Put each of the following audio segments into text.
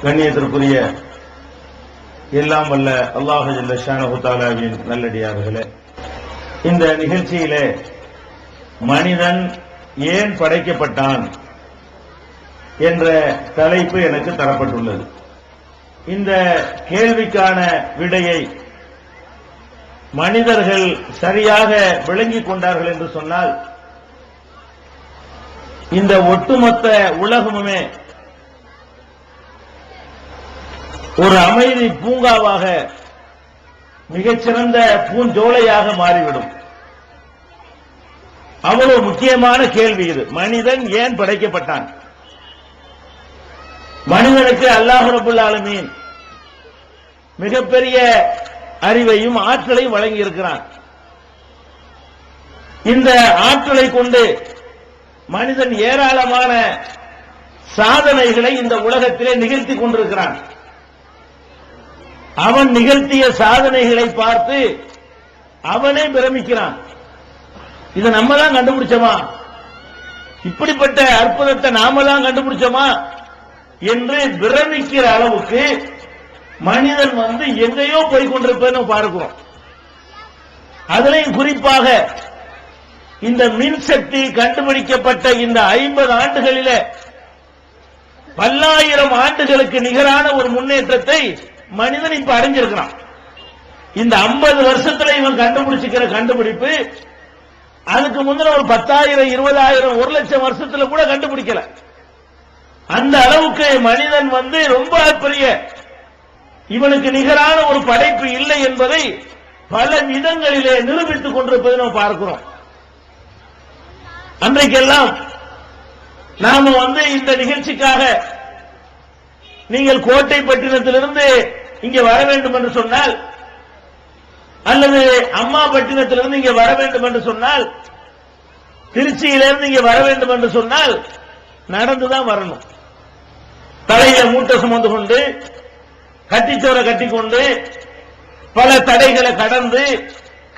கண்ணியத்திற்குரிய எல்லாம் வல்ல அல்லாஹ் ஜல்ல ஷானஹு தஆலாவின் நல்லடியார்களே, இந்த நிகழ்ச்சியிலே மனிதன் ஏன் படைக்கப்பட்டான் என்ற தலைப்பு எனக்கு தரப்பட்டுள்ளது. இந்த கேள்விக்கான விடையை மனிதர்கள் சரியாக விளங்கிக் கொண்டார்கள் என்று சொன்னால் இந்த ஒட்டுமொத்த உலகமுமே ஒரு அமைதி பூங்காவாக, மிகச்சிறந்த பூஞ்சோலையாக மாறிவிடும். அவ்வளவு முக்கியமான கேள்வி இது. மனிதன் ஏன் படைக்கப்பட்டான்? மனிதனுக்கு அல்லாஹ் ரப்பல் ஆலமீன் மிகப்பெரிய அறிவையும் ஆற்றலையும் வழங்கி இருக்கிறான். இந்த ஆற்றலை கொண்டு மனிதன் ஏராளமான சாதனைகளை இந்த உலகத்திலே நிகழ்த்திக் கொண்டிருக்கிறான். அவன் நிகழ்த்திய சாதனைகளை பார்த்து அவனே பிரமிக்கிறான். இதை நம்ம தான் கண்டுபிடிச்சோமா? இப்படிப்பட்ட அற்புதத்தை நாம தான் கண்டுபிடிச்சோமா என்று பிரமிக்கிற அளவுக்கு மனிதன் எங்கேயோ போய் கொண்டிருப்பதை பார்க்கிறோம். அதிலையும் குறிப்பாக இந்த மின்சக்தி கண்டுபிடிக்கப்பட்ட இந்த 50 ஆண்டுகளிலே பல்லாயிரம் ஆண்டுகளுக்கு நிகரான ஒரு முன்னேற்றத்தை மனிதன் இப்ப அடைஞ்சிருக்கிறான். இந்த 50 வருஷத்துல இவன் கண்டுபிடிச்சிக்கிற கண்டுபிடிப்பு அதுக்கு முந்தின ஒரு 10,000, 20,000, 1,00,000 வருஷத்துல கூட கண்டுபிடிக்கல. அந்த அளவுக்கு மனிதன் ரொம்ப பெரிய, இவனுக்கு நிகரான ஒரு படைப்பு இல்லை என்பதை பல விதங்களிலே நிரூபித்துக் கொண்டிருப்பதை நாம் பார்க்கிறோம். அன்றைக்கெல்லாம் நாம இந்த நிகழ்ச்சிக்காக நீங்கள் கோட்டைப்பட்டினத்திலிருந்து இங்கே வர வேண்டும் என்று சொன்னால், அல்லது அம்மாபட்டினத்திலிருந்து இங்கே வர வேண்டும் என்று சொன்னால், திருச்சியிலிருந்து இங்கே வர வேண்டும் என்று சொன்னால் நடந்துதான் வரணும். தலையில மூட்டை சுமந்து கொண்டு, கட்டிச்சோரை கட்டிக்கொண்டு, பல தடைகளை கடந்து,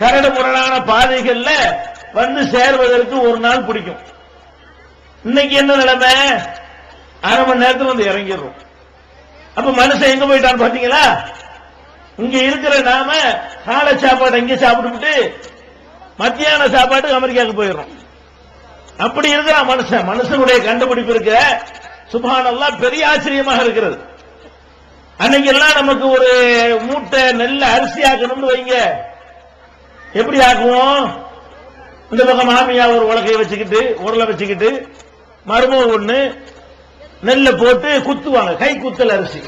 கரடு முரடான பாதைகள்ல சேர்வதற்கு ஒரு நாள் பிடிக்கும். இன்னைக்கு என்ன நிலைமை? அரை மணி நேரத்தில் இறங்கிடுறோம். அப்ப மனுஷன் எங்க போயிட்டான்னு பாத்தீங்களா? இங்க இருக்கிற நாம காலை சாப்பாடு இங்க சாப்பிட்டு மத்தியான சாப்பாடு அமெரிக்காவுக்கு போயிடுறோம். அப்படி இருக்கிறான் மனுஷன். மனுஷனுடைய கண்டுபிடிப்பு இருக்க சுப்ஹானல்லாஹ் பெரிய ஆச்சரியமாக இருக்கிறது. அன்னைக்கு எல்லாம் நமக்கு ஒரு மூட்டை நெல்ல அரிசி ஆக்கணும்னு வைங்க, எப்படி ஆக்குவோம்? இந்த பக்கம் மாமியா ஒரு உலகையை வச்சுக்கிட்டு, உரலை வச்சுக்கிட்டு, மருமக ஒண்ணு நெல்ல போட்டு குத்துவாங்க. கை குத்தல் அரிசி.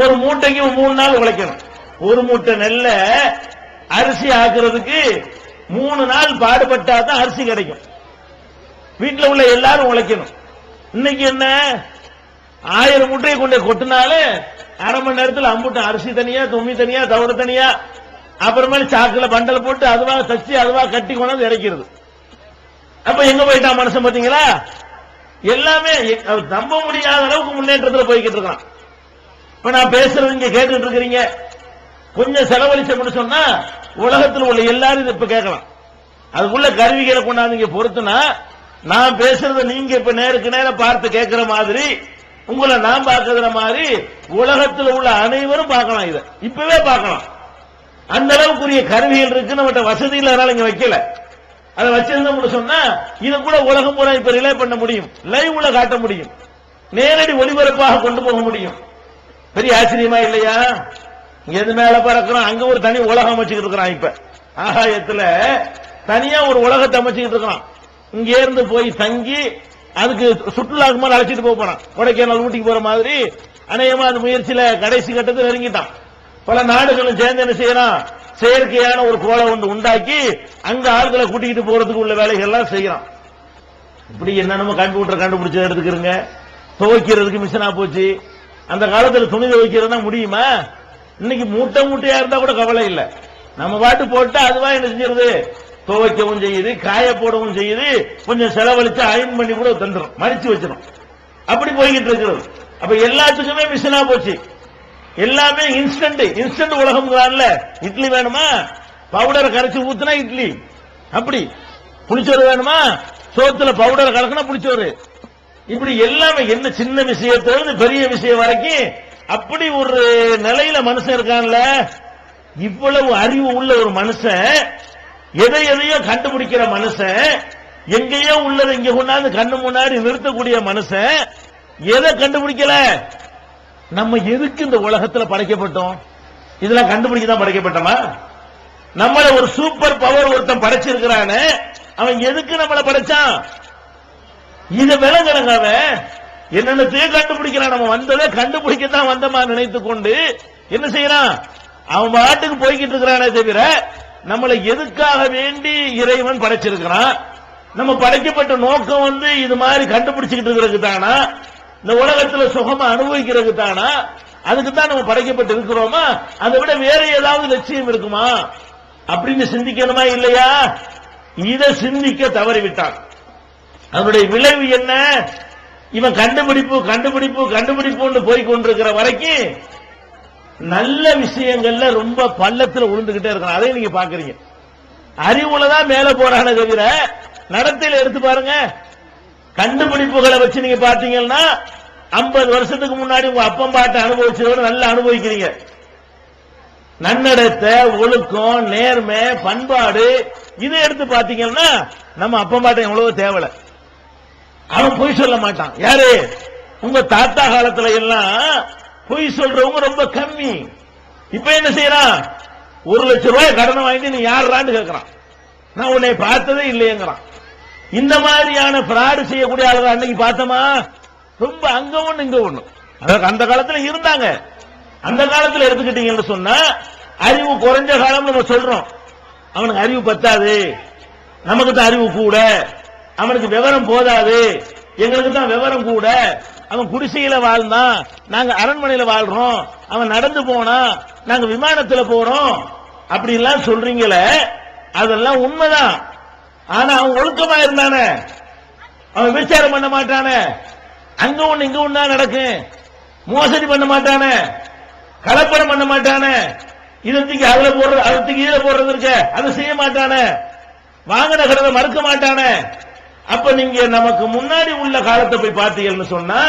ஒரு மூட்டைக்கு 3 நாள் உழைக்கணும். ஒரு மூட்டை நெல்ல அரிசி ஆக்குறதுக்கு 3 நாள் பாடுபட்டா தான் அரிசி கிடைக்கும். வீட்டில் உள்ள எல்லாரும் உழைக்கணும். இன்னைக்கு என்ன, 1000 மூட்டையை கொண்டு கொட்டினாலும் அரை மணி நேரத்தில் அம்புட்டு அரிசி தனியா, தும்மி தனியா, தவிர தனியா, அப்புறமேல சாக்குல பண்டல் போட்டு அதுவா தச்சு அதுவா கட்டி கொண்டு இறக்கிறது. அப்ப எங்க போயிட்டான் மனுஷன் பாத்தீங்களா? எல்லாமே நம்ப முடியாத அளவுக்கு முன்னேற்றத்தில் போய்கிட்டு இருக்கான். இப்ப நான் பேசுறது இங்க கேட்டுட்டு இருக்கிறீங்க. கொஞ்சம் செலவழிச்சோம்னு சொன்னா உலகத்தில் உள்ள எல்லாரும் இப்ப கேட்கலாம். அதுக்குள்ள கருவிகளை கொண்டாந்து இங்க பொறுத்துனா நான் பேசுறத நீங்க இப்ப நேருக்கு நேரம் பார்த்து கேட்கிற மாதிரி, உங்களை நான் பார்க்கிற மாதிரி உலகத்தில் உள்ள அனைவரும் பார்க்கலாம். இதை இப்பவே பார்க்கலாம். அந்த அளவுக்குரிய கருவிகள் இருக்கு. நம்மகிட்ட வசதி இல்ல, இங்க வைக்கல. அதை வச்சிருந்தோம்னு சொன்னா இது கூட உலகம் பூரா இப்ப ரிலே பண்ண முடியும், லைவ்ல காட்ட முடியும், நேரடி ஒளிபரப்பாக கொண்டு போக முடியும். பெரிய ஆச்சரியமா இல்லையா? இங்க எது மேல பறக்கிறோம், அங்க ஒரு தனி உலகம் அமைச்சுக்கிட்டு இருக்கிறான். இப்ப ஆகாயத்துல தனியா ஒரு உலகத்தை அமைச்சுக்கிட்டு இருக்கிறான். இங்க இருந்து போய் தங்கி அதுக்கு சுற்றுலாக்கு மேல அழைச்சிட்டு போறான். கொடைக்கானல், ஊட்டிக்கு போற மாதிரி அநேகமா அந்த முயற்சியில கடைசி கட்டத்தை நெருங்கிட்டான். பல நாடுகளும் சேர்ந்து என்ன செய்யறான், செயற்கையான ஒரு கோளை ஒன்று உண்டாக்கி அங்க ஆட்களை கூட்டிக்கிட்டு போறதுக்கு உள்ள வேலைகள் எல்லாம் செய்யறான். இப்படி என்னென்னமோ கம்ப்யூட்டர் கண்டுபிடிச்ச எடுத்துக்கிறங்க. துவைக்கிறதுக்கு மிஷினா போச்சு. அந்த காலத்தில் துணி துவைக்கிறதா முடியுமா? இன்னைக்கு மூட்டை மூட்டையா இருந்தா கூட கவலை இல்லை. நம்ம பாட்டு போட்டா அதுவா என்ன செஞ்சிருது, துவைக்கவும் செய்யுது, காய போடவும் செய்யுது. கொஞ்சம் செலவழிச்சு அயன் பண்ணி கூட தந்துடும், மடிச்சு வச்சிடும். அப்படி போய்கிட்டு இருக்கிறது. அப்ப எல்லாத்துக்குமே மிஷினா போச்சு. எல்லாமே இன்ஸ்டன்ட் உலகம். இட்லி வேணுமா, பவுடரை கரைச்சி ஊத்துனா இட்லி. அப்படி புளிச்சோறு வேணுமா, சோத்துல பவுடரை கலக்கினா புளிச்சோறு. இப்படி எல்லாமே என்ன சின்ன விஷயத்திலிருந்து பெரிய விஷயம் வரைக்கும் அப்படி ஒரு நிலையில மனுஷன் இருக்கான்ல. இவ்வளவு அறிவு உள்ள ஒரு மனுஷன், எதையோ கண்டுபிடிக்கிற மனுஷன், எங்கேயோ உள்ளதை இங்க கொண்டாந்து கண்ணு முன்னாடி நிறுத்தக்கூடிய மனுஷன் எதை கண்டுபிடிக்கல? நம்ம எதுக்கு இந்த உலகத்தில் படைக்கப்பட்டோம்? இதெல்லாம் கண்டுபிடிக்க தான் படைக்கப்பட்டோமா? நம்மள ஒரு சூப்பர் பவர் ஒருத்தன் படைச்சிருக்கிறானே, அவன் எதுக்கு நம்மளை படைச்சான்? இத விளங்கலங்க. அவன் என்னென்னத்தையும் கண்டுபிடிக்கிறான். நம்ம வந்ததை கண்டுபிடிக்கத்தான் வந்தமா நினைத்து கொண்டு என்ன செய்யறான்? அவன் பாட்டுக்கு போய்கிட்டு இருக்கிறானே தவிர நம்மளை எதுக்காக வேண்டி இறைவன் படைச்சிருக்கிறான்? நம்ம படைக்கப்பட்ட நோக்கம் இது மாதிரி கண்டுபிடிச்சுக்கிட்டு இருக்கிறதுக்கு தானா? இந்த உலகத்தில் சுகமா அனுபவிக்கிறதுக்கு தானா? அதுக்கு தான் நம்ம படைக்கப்பட்டு இருக்கிறோமா? அதை விட வேற ஏதாவது லட்சியம் இருக்குமா அப்படின்னு சிந்திக்கணுமா இல்லையா? இதை சிந்திக்க தவறிவிட்டான். அதனுடைய விளைவு என்ன? இவன் கண்டுபிடிப்பு கண்டுபிடிப்பு கண்டுபிடிப்பு போய் கொண்டிருக்கிற வரைக்கும் நல்ல விஷயங்கள்ல ரொம்ப பள்ளத்தில் உளுந்துகிட்டே இருக்கான். அதை நீங்க பாக்குறீங்க. அறிவுலதான் மேல போறானே தவிர நடத்தையில எடுத்து பாருங்க. கண்டுபிடிப்புகளை வச்சு நீங்க பாத்தீங்கன்னா 50 வருஷத்துக்கு முன்னாடி உங்க அப்பம் பாட்டை அனுபவிச்சதோட நல்லா அனுபவிக்கிறீங்க. நன்னடத்தை, ஒழுக்கம், நேர்மை, பண்பாடு இதை எடுத்து பாத்தீங்கன்னா நம்ம அப்பம் பாட்டை எவ்வளவு தேவலை. அவன் பொய் சொல்ல மாட்டான். யாரு? உங்க தாத்தா காலத்துல எல்லாம் பொய் சொல்றவங்க ரொம்ப கம்மி. இப்ப என்ன செய்யறான்? 1 லட்சம் ரூபாய் கடனை வாங்கிட்டு நீ யாருன்னு கேட்கறான். நான் உன்னை பார்த்ததே இல்லையேங்கிறான். இந்த மாதிரியான பிராடு செய்யக்கூடிய ஆளுங்க அன்னைக்கு பார்த்தோமா? ரொம்ப அங்க ஒண்ணு இங்க ஒண்ணு. அதாவது அந்த காலத்துல இருந்தாங்க. அந்த காலத்துல எடுத்துக்கிட்டீங்கன்னு சொன்னா அறிவு குறைஞ்ச காலம் நம்ம சொல்றோம். அவனுக்கு அறிவு பத்தாது, நமக்கு தான் அறிவு கூட, அவனுக்கு விவரம் போதாது, எங்களுக்கு தான் விவரம் கூட, அவன் குடிசையில வாழ்ந்தான், நாங்க அரண்மனையில வாழ்றோம், அவன் நடந்து போனா, நாங்க விமானத்துல போறோம், அப்படி எல்லாம் சொல்றீங்களே, அதெல்லாம் உண்மைதான். ஆனா அவன் ஒழுக்கமா இருந்தானே, அவன் விசாரம் பண்ண மாட்டானே, அங்க ஒண்ணு இங்க ஒண்ணா நடக்கும், மோசடி பண்ண மாட்டானே, கலப்படம் பண்ண மாட்டானே, இதற்கு அதுல போடுறது, அதுக்கு இதுல போடுறது இருக்க அதை செய்ய மாட்டானே, வாங்கின கடனை மறுக்க மாட்டானே. அப்ப நீங்க நமக்கு முன்னாடி உள்ள காலத்தை போய் பார்த்தீங்கன்னு சொன்னா,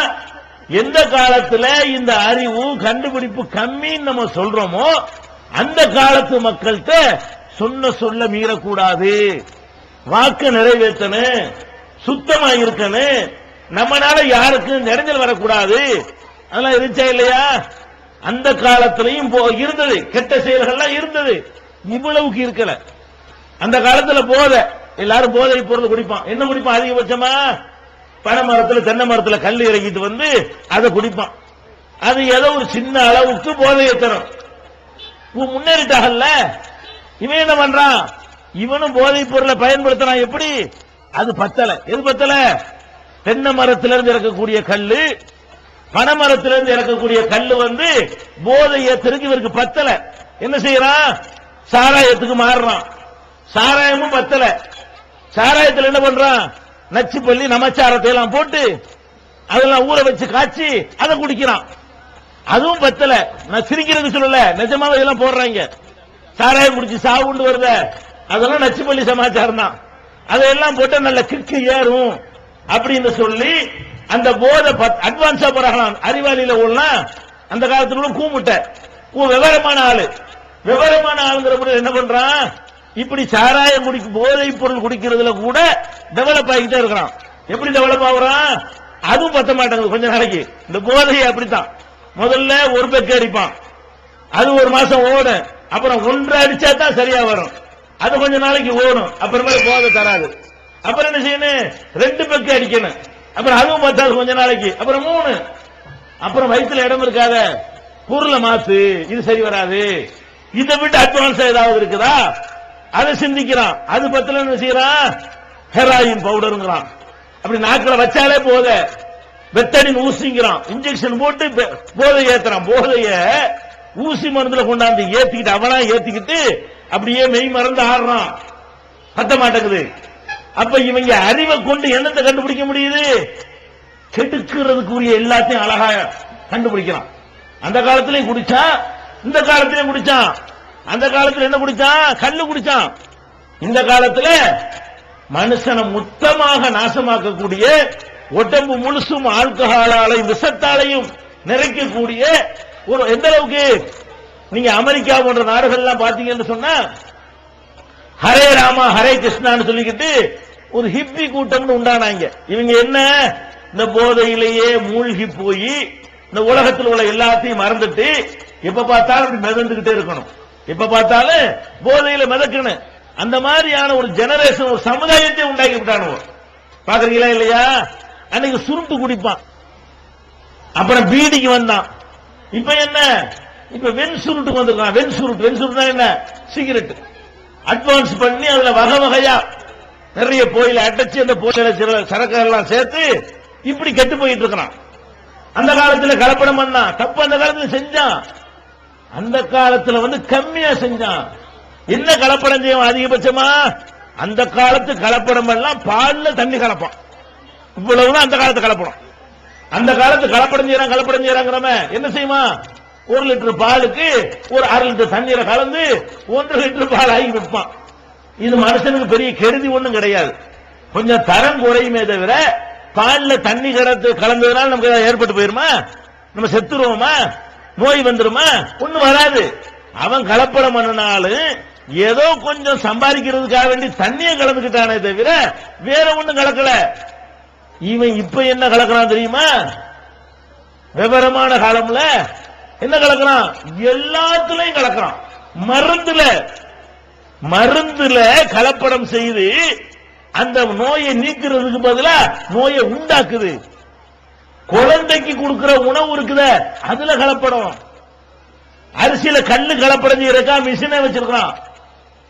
எந்த காலத்துல இந்த அறிவு கண்டுபிடிப்பு கம்மின்னு நம்ம சொல்றோமோ அந்த காலத்து மக்கள்கிட்ட சொல்ல மீறக்கூடாது, வாக்கு நிறைவேற்றணும், சுத்தமா இருக்கணும், நம்மனால யாருக்கும் நெருங்கல் வரக்கூடாது. அதெல்லாம் இருந்துச்சா இல்லையா? அந்த காலத்திலையும் இருந்தது, கெட்ட செயல்கள்லாம் இருந்தது, இவ்வளவுக்கு இருக்கல. அந்த காலத்துல போதை, எல்லாரும் போதை பொருள் குடிப்பான். என்ன குடிப்பான்? அதிகபட்சமா பனை மரத்துல தென்னை மரத்துல கல் இறங்கிட்டு வந்து அதை குடிப்பான். அது ஏதோ ஒரு சின்ன அளவுக்கு போதையை தரும். முன்னேறிட்டாகல்ல. இவன் என்ன பண்றான்? இவனும் போதை பொருளை பயன்படுத்துறான். எப்படி? அது பத்தல. எது பத்தல? தென்னை மரத்திலிருந்து இறக்கக்கூடிய கல்லு, பனை மரத்திலிருந்து இறக்கக்கூடிய கல்லு போதை ஏத்தருக்கு இவருக்கு பத்தல. என்ன செய்யறான்? சாராயத்துக்கு மாறுறான். சாராயமும் பத்தல. சாராயத்தில் என்ன பண்றான்? நச்சு பள்ளி நமச்சாரத்தை எல்லாம் போட்டு அதெல்லாம் ஊற வச்சு காய்ச்சி அதை குடிக்கிறான். அதுவும் பத்தல. நான் சிரிக்கிறது சொல்லல, நிஜமாவே இதெல்லாம் போடுறாங்க. சாராயம் குடிச்சு சாவுண்டு வருத, அதெல்லாம் நச்சு பள்ளி சமாச்சாரம் தான். அதையெல்லாம் போட்டு நல்ல கிக்கு ஏறும் அப்படின்னு சொல்லி அந்த போதை அட்வான்ஸா போறாங்க. அறிவாளியில உள்ளா அந்த காலத்துல கூமுட்டை விவரமான ஆளு, விவரமான ஆளுங்கிற என்ன பண்றான்? இப்படி சாராயம் போதை பொருள் குடிக்கிறதுல கூட டெவலப் ஆகிட்டே இருக்கிறான். எப்படி டெவலப் ஆகுறான்? அதுவும் பத்த மாட்டாங்க கொஞ்ச நாளைக்கு. இந்த போதையை அப்படித்தான். முதல்ல ஒரு பெக்கு அடிப்பான், அது ஒரு மாசம் ஓடும், அப்புறம் 1 அடிச்சா தான் சரியா வரும், அது கொஞ்ச நாளைக்கு ஓடும், அப்புறமே போதை தராது. அப்புறம் என்ன செய்யணும்? 2 பெக்கு அடிக்கணும், அப்புறம் அதுவும் பத்தாது கொஞ்ச நாளைக்கு, அப்புறம் 3, அப்புறம் வயிற்றுல இடம் இருக்காத, பொருளை மாத்து, இது சரி வராது. இதை விட்டு அட்வான்ஸ் ஏதாவது இருக்குதா? அதை சிந்திக்கிறான். அது பத்தல என்ன செய்யறான்? ஹெராயின் பவுடருங்கிறான். அப்படி நாக்கில் வச்சாலே போத, பெத்தடின் ஊசிங்கிறான், இன்ஜெக்ஷன் போட்டு போதை ஏத்துறான். போதைய ஊசி மருந்துல கொண்டாந்து ஏத்திக்கிட்டு அவனா ஏத்திக்கிட்டு அப்படியே மெய் மறந்து ஆடுறான். பத்த மாட்டேங்குது. அப்ப இவங்க அறிவை கொண்டு என்னத்தை கண்டுபிடிக்க முடியுது? கெடுக்கிறதுக்குரிய எல்லாத்தையும் அழகா கண்டுபிடிக்கிறான். அந்த காலத்திலையும் குடிச்சான், இந்த காலத்திலையும் குடிச்சான். அந்த காலத்தில் என்ன குடிச்சான்? கல்லு குடிச்சான். இந்த காலத்தில் மனுஷனை மொத்தமாக நாசமாக்கக்கூடிய உடம்பு முழுசும் ஆல்கஹாலாலையும் விஷத்தாலையும் நிறைக்கக்கூடிய ஒரு எந்த அளவுக்கு நீங்க அமெரிக்கா போன்ற நாடுகள் எல்லாம் பாத்தீங்கன்னு சொன்னா ஹரே ராமா ஹரே கிருஷ்ணான்னு சொல்லிக்கிட்டு ஒரு ஹிப்பி கூட்டம்னு உண்டானாங்க. இவங்க என்ன இந்த போதையிலேயே மூழ்கி போய் இந்த உலகத்தில் உள்ள எல்லாத்தையும் மறந்துட்டு எப்ப பார்த்தாலும் அப்படி மிதந்துகிட்டே இருக்கணும், எப்ப பார்த்தாலும் போதையில மிதக்கணும். அந்த மாதிரியான ஒரு ஜெனரேஷன் ஒரு சமுதாயத்தை உண்டாக்கி விட்டானுவோம். பாக்குறீங்களா இல்லையா? அன்னைக்கு சுருட்டு குடிப்பான், அப்புறம் பீடிக்கு வந்தான், இப்ப என்ன இப்ப வெண் சுருட்டுக்கு வந்திருக்கான். வெண் சுருட்டுனா என்ன? சிகரெட் அட்வான்ஸ் பண்ணி அதுல வகை வகையா நிறைய போயில அடைச்சு அந்த போயில சரக்கு எல்லாம் சேர்த்து இப்படி கெட்டு போயிட்டு இருக்கிறான். அந்த காலத்தில் கலப்படம் பண்ணான், தப்பு அந்த காலத்தில் செஞ்சான். அந்த காலத்தில் கம்மியா செஞ்சான். என்ன கலப்படம் செய்யும் அதிகபட்சமா? அந்த காலத்து கலப்படம் எல்லாம் பால்ல தண்ணி கலப்பான். இவ்வளவுதான் அந்த காலத்து கலப்படம். அந்த காலத்து கலப்படம் செய்யறாங்க என்ன செய்யுமா? 1 லிட்டர் பாலுக்கு ஒரு 1/2 லிட்டர் தண்ணீரை கலந்து 1 லிட்டர் பால் ஆகி விற்பான். இது மனுஷனுக்கு பெரிய கெடுதி ஒண்ணும் கிடையாது, கொஞ்சம் தரம் குறையுமே தவிர பால்ல தண்ணி கலந்ததுனால நமக்கு ஏற்பட்டு போயிருமா? நம்ம செத்துருவோமா? நோய் வந்துருமா? ஒண்ணும் வராது. அவன் கலப்படம் பண்ணனாலும் ஏதோ கொஞ்சம் சம்பாதிக்கிறதுக்காக வேண்டி தண்ணியை கலந்துக்கிட்டானே தவிர வேற ஒண்ணும் கலக்கல. இவன் இப்ப என்ன கலக்கிறான் தெரியுமா? விவரமான காலம்ல என்ன கலக்கிறான்? எல்லாத்துலயும் கலக்கிறான். மருந்துல கலப்படம் செய்து அந்த நோயை நீக்கிறதுக்கு பதிலா நோயை உண்டாக்குது. குழந்தைக்கு கொடுக்கிற உணவு இருக்குத அதுல கலப்படம். அரிசியில கல்லு கலப்படம் செய்யறக்கா மிஷினை வச்சிருக்கான்.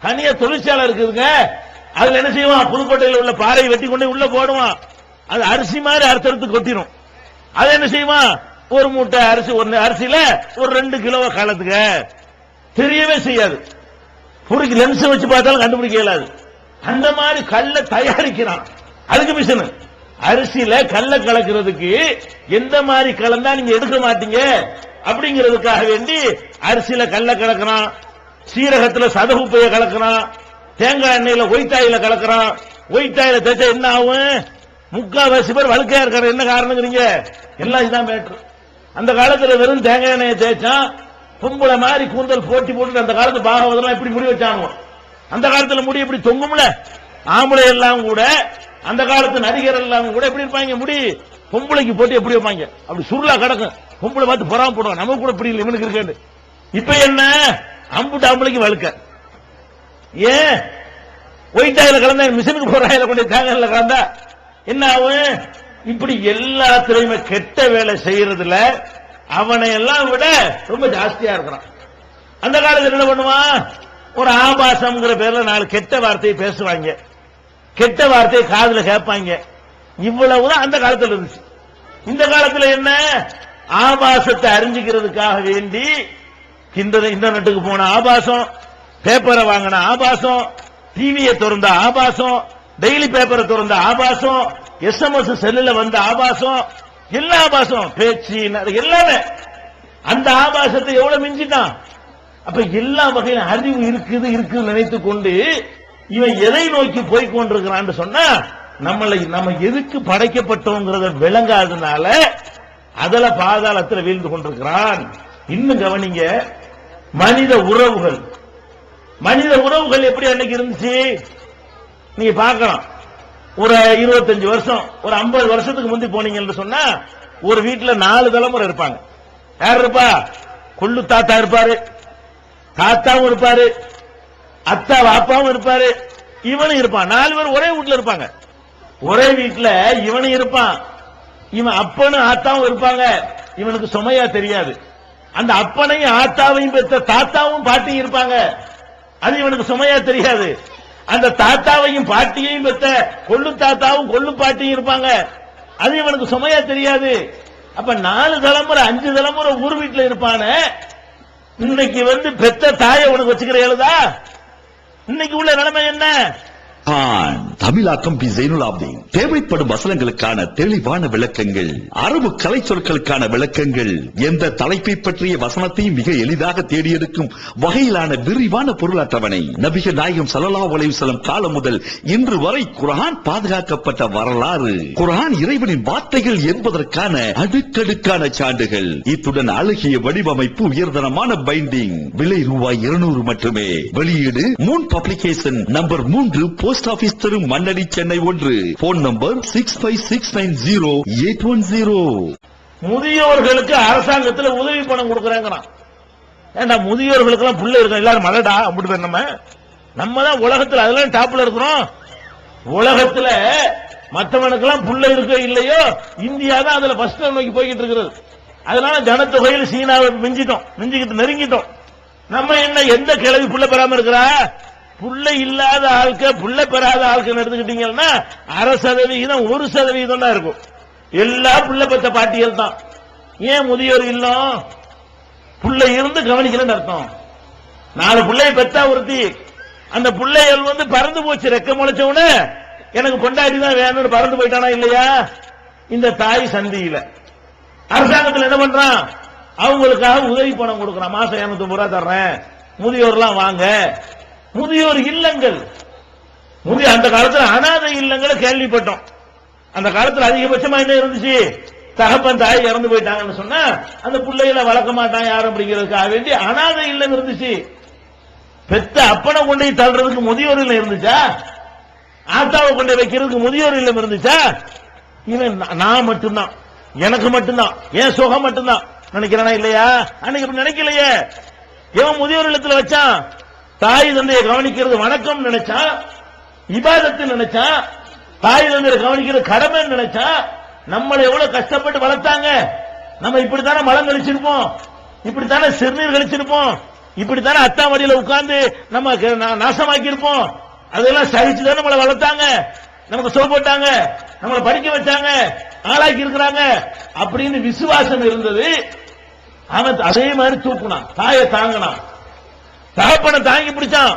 தனியா தொழிற்சாலை இருக்குதுங்க. அதுல என்ன செய்வான்? புதுக்கோட்டையில் உள்ள பாறையை வெட்டி கொண்டு உள்ள போடுவான். அது அரிசி மாதிரி அறுத்தறுத்து கொட்டிடும். அது என்ன செய்வான்? ஒரு மூட்டை அரிசி, ஒரு அரிசியில ஒரு 2 கிலோ கலத்துக்க தெரியவே செய்யாது. புரிக்கு லென்ஸ் வச்சு பார்த்தாலும் கண்டுபிடிக்க இயலாது. அந்த மாதிரி கல்ல தயாரிக்கிறான். அதுக்கு மிஷின். அரிசியில கல்ல கலக்கிறதுக்கு எந்த மாதிரி கலந்தா நீங்க எடுக்க மாட்டீங்க அப்படிங்கிறதுக்காக வேண்டி அரிசியில கல்ல கலக்கிறான், சீரகத்துல சதகுப்பைய கலக்கிறான், தேங்காய் எண்ணெயில ஒயிட்டாயில கலக்கிறான். ஒயிட்டாயில தேய்ச்சா என்ன ஆகும்? 3/4 பேர் வழுக்கையா இருக்காரு. என்ன காரணங்கிறீங்க? எல்லாம் இதுதான் மேட்ரு. அந்த காலத்துல வெறும் தேங்காய் எண்ணெயை தேய்ச்சா பொம்பளை மாதிரி கூந்தல் போட்டி போட்டு அந்த காலத்து பாகவதெல்லாம் இப்படி முடி வச்சாங்க. அந்த காலத்துல முடி இப்படி தொங்கும்ல. ஆம்பளை எல்லாம் கூட அந்த காலத்து நடிகர் எல்லாம் கூட எப்படி இருப்பாங்க? முடி பொம்பளைக்கு போட்டு எப்படி வைப்பாங்க? அப்படி சுருளா கிடக்கும். பொம்பளை பார்த்து பொறாம போடுவாங்க, நமக்கு கூட இப்படி இல்லை இவனுக்கு இருக்கு. இப்ப என்ன? அம்புட்டு ஆம்பளைக்கு வழுக்க. ஏன்? ஒயிட்டாயில கலந்தா மிஷினுக்கு போறாயில கொண்டு தேங்காயில கலந்தா என்ன ஆகும்? இப்படி எல்லாத்திலையுமே கெட்ட வேலை செய்யறதுல அவனை எல்லாம் விட ரொம்ப ஜாஸ்தியா இருக்கிறான். அந்த காலத்தில் என்ன பண்ணுவான்? ஒரு ஆபாசம்ங்கிற பேர்ல 4 கெட்ட வார்த்தையை பேசுவாங்க, கெட்ட வார்த்தையை காதுல கேட்பாங்க. இவ்வளவுதான் அந்த காலத்தில் இருந்துச்சு. இந்த காலத்தில் என்ன? ஆபாசத்தை அறிஞ்சிக்கிறதுக்காக வேண்டி இன்டர்நெட்டுக்கு போன ஆபாசம், பேப்பரை வாங்கின ஆபாசம், டிவியை திறந்த ஆபாசம், டெய்லி பேப்பரை திறந்த ஆபாசம், SMS செல்லுல வந்த ஆபாசம், எல்லா ஆபாசம், பேச்சு எல்லாமே. அந்த ஆபாசத்தை எவ்வளவு மிஞ்சிட்டான்? அப்ப எல்லா வகையிலும் அறிவு இருக்குது நினைத்துக் கொண்டு இவன் எதை நோக்கி போய் கொண்டிருக்கிறான்னு சொன்னா நம்ம எதுக்கு படைக்கப்பட்டோங்கிறத விளங்காதனால அதுல பாதாளத்தில் வீழ்ந்து கொண்டிருக்கிறான். இன்னும் கவனிங்க, மனித உறவுகள் எப்படி அன்னைக்கு இருந்துச்சு நீங்க பார்க்கலாம். ஒரு 25 வருஷம், ஒரு 50 வருஷத்துக்கு முந்தி போனீங்கன்னு சொன்னா ஒரு வீட்டுல 4 தலைமுறை இருப்பாங்க. யார் இருப்பா? கொள்ளு தாத்தா இருப்பாரு, தாத்தாவும் இருப்பாரு, அத்தா வாப்பாவும் இருப்பாரு, இவனும் இருப்பான். 4 பேர் ஒரே வீட்டுல இருப்பாங்க. ஒரே வீட்டுல இவனும் இருப்பான், இவன் அப்பனும் ஆத்தாவும் இருப்பாங்க. இவனுக்கு சுமையா தெரியாது. அந்த அப்பனையும் ஆத்தாவையும் பெற்ற தாத்தாவும் பாட்டியும் இருப்பாங்க. அது இவனுக்கு சுமையா தெரியாது. அந்த தாத்தாவையும் பாட்டியையும் பெற்ற கொள்ளு தாத்தாவும் கொள்ளு பாட்டியும் இருப்பாங்க. அது இவனுக்கு சுமையா தெரியாது. அப்ப 4 தலைமுறை 5 தலைமுறை ஊர் வீட்டில் இருப்பான. இன்னைக்கு பெத்த தாயை உனக்கு வச்சுக்கிற எழுதா? இன்னைக்கு உள்ள நிலைமை என்ன? தமிழாக்கம் பி ஜைனுலாப்தீன். தேவைப்படும் வசனங்களுக்கான தெளிவான விளக்கங்கள், அரபு கலை சொற்களுக்கான விளக்கங்கள், எந்த தலைப்பை பற்றிய வசனத்தையும் மிக எளிதாக தேடியெடுக்கும் வகையிலான விரிவான பொருள் அட்டவணை. நபிகள் நாயகம் ஸல்லல்லாஹு அலைஹி வஸல்லம் காலம் முதல் இன்று வரை குர்ஆன் பாதுகாக்கப்பட்ட வரலாறு, குர்ஆன் இறைவனின் வார்த்தைகள் என்பதற்கான அடுக்கடுக்கான சான்றுகள், இத்துடன் அழகிய வடிவமைப்பு, உயர்தரமான பைண்டிங். விலை ரூபாய் 200 மட்டுமே. வெளியீடு Moon publication, number 3, post office தெரு, மண்ணடி, சென்னை 1. Phone number 65690810. முதியோர்களுக்கு அரசாங்கத்தில் உதவி பணம் கொடுக்கறாங்கறான். ஏண்டா முதியோர்களுக்கு எல்லாம் புள்ள இருக்கு, எல்லாரும் மலடா அப்படி பேர் நம்ம தான் உலகத்துல அதெல்லாம் டாப்ல இருக்கிறோம். உலகத்துல மற்றவனுக்கு எல்லாம் புள்ள இருக்கோ இல்லையோ, இந்தியா தான் அதுல ஃபர்ஸ்ட் நோக்கி போய்கிட்டு இருக்கிறது. அதனால ஜனத்தொகையில் சீனாவை நெருங்கிட்டோம். நம்ம என்ன எந்த கிழவி புள்ள பெறாம இருக்கிறா? புள்ள இல்லாத ஆட்க, புள்ள பெறாத ஆட்கள் எடுத்துக்கிட்டீங்கன்னா 1% 1% தான் இருக்கும். எல்லா புள்ள பெற்ற பாட்டியல் தான். ஏன் முதியோர் இல்லம்? புள்ள இருந்து கவனிக்கலன்னு அர்த்தம். 4 பிள்ளையை பெற்றா ஒருத்தி, அந்த பிள்ளைகள் பறந்து போச்சு, ரெக்க முளைச்சவன எனக்கு பொண்டாட்டி தான் வேணும்னு பறந்து போயிட்டானா இல்லையா? இந்த தாய் சந்தியில அரசாங்கத்தில் என்ன பண்றான்? அவங்களுக்காக உதவி பணம் கொடுக்கறான். மாசம் 250 ரூபாய் தர்றேன், முதியோர்லாம் வாங்க. முதியோர் இல்லங்கள், அந்த காலத்தில் அனாதை இல்லங்களை கேள்விப்பட்டோம். அந்த காலத்தில் அதிகபட்சமா என்ன இருந்துச்சு? தகப்பன் தாய் இறந்து போயிட்டாங்கன்னு சொன்னா அந்த பிள்ளைகளை வளர்க்க மாட்டான் யாரும் அப்படிங்கிறதுக்காக வேண்டி அனாதை இல்லம் இருந்துச்சு. பெத்த அப்பனை கொண்டு தள்ளுறதுக்கு முதியோர் இல்லம் இருந்துச்சா? ஆத்தாவை கொண்டு வைக்கிறதுக்கு முதியோர் இல்லம் இருந்துச்சா? இவன் நான் மட்டும்தான், எனக்கு மட்டும்தான், என் சுகம் மட்டும்தான் நினைக்கிறானா இல்லையா? அன்னைக்கு அப்படி நினைக்கலையே. இவன் முதியோர் இல்லத்துல வச்சான், தாய் தந்தையை கவனிக்கிறது வணக்கம் நினைச்சா, இபாதத்து நினைச்சா, தாய் தந்தையை கவனிக்கிறது கடமை நினைச்சா. நம்மளை எவ்வளவு கஷ்டப்பட்டு வளர்த்தாங்க. நம்ம இப்படித்தானே மலம் கழிச்சிருப்போம், இப்படித்தானே சிறுநீர் கழிச்சிருப்போம், இப்படித்தானே அத்தா மடியில உட்கார்ந்து நம்ம நாசமாக்கி இருப்போம். அதெல்லாம் சகிச்சுதானே நம்மளை வளர்த்தாங்க, நமக்கு சோறு போட்டாங்க, நம்மளை படிக்க வச்சாங்க, ஆளாக்கி இருக்கிறாங்க அப்படின்னு விசுவாசம் இருந்தது. அவன் அதே மாதிரி தூக்குனான், தாயை தாங்கினான், தகப்பனை தாங்கி பிடிச்சான்.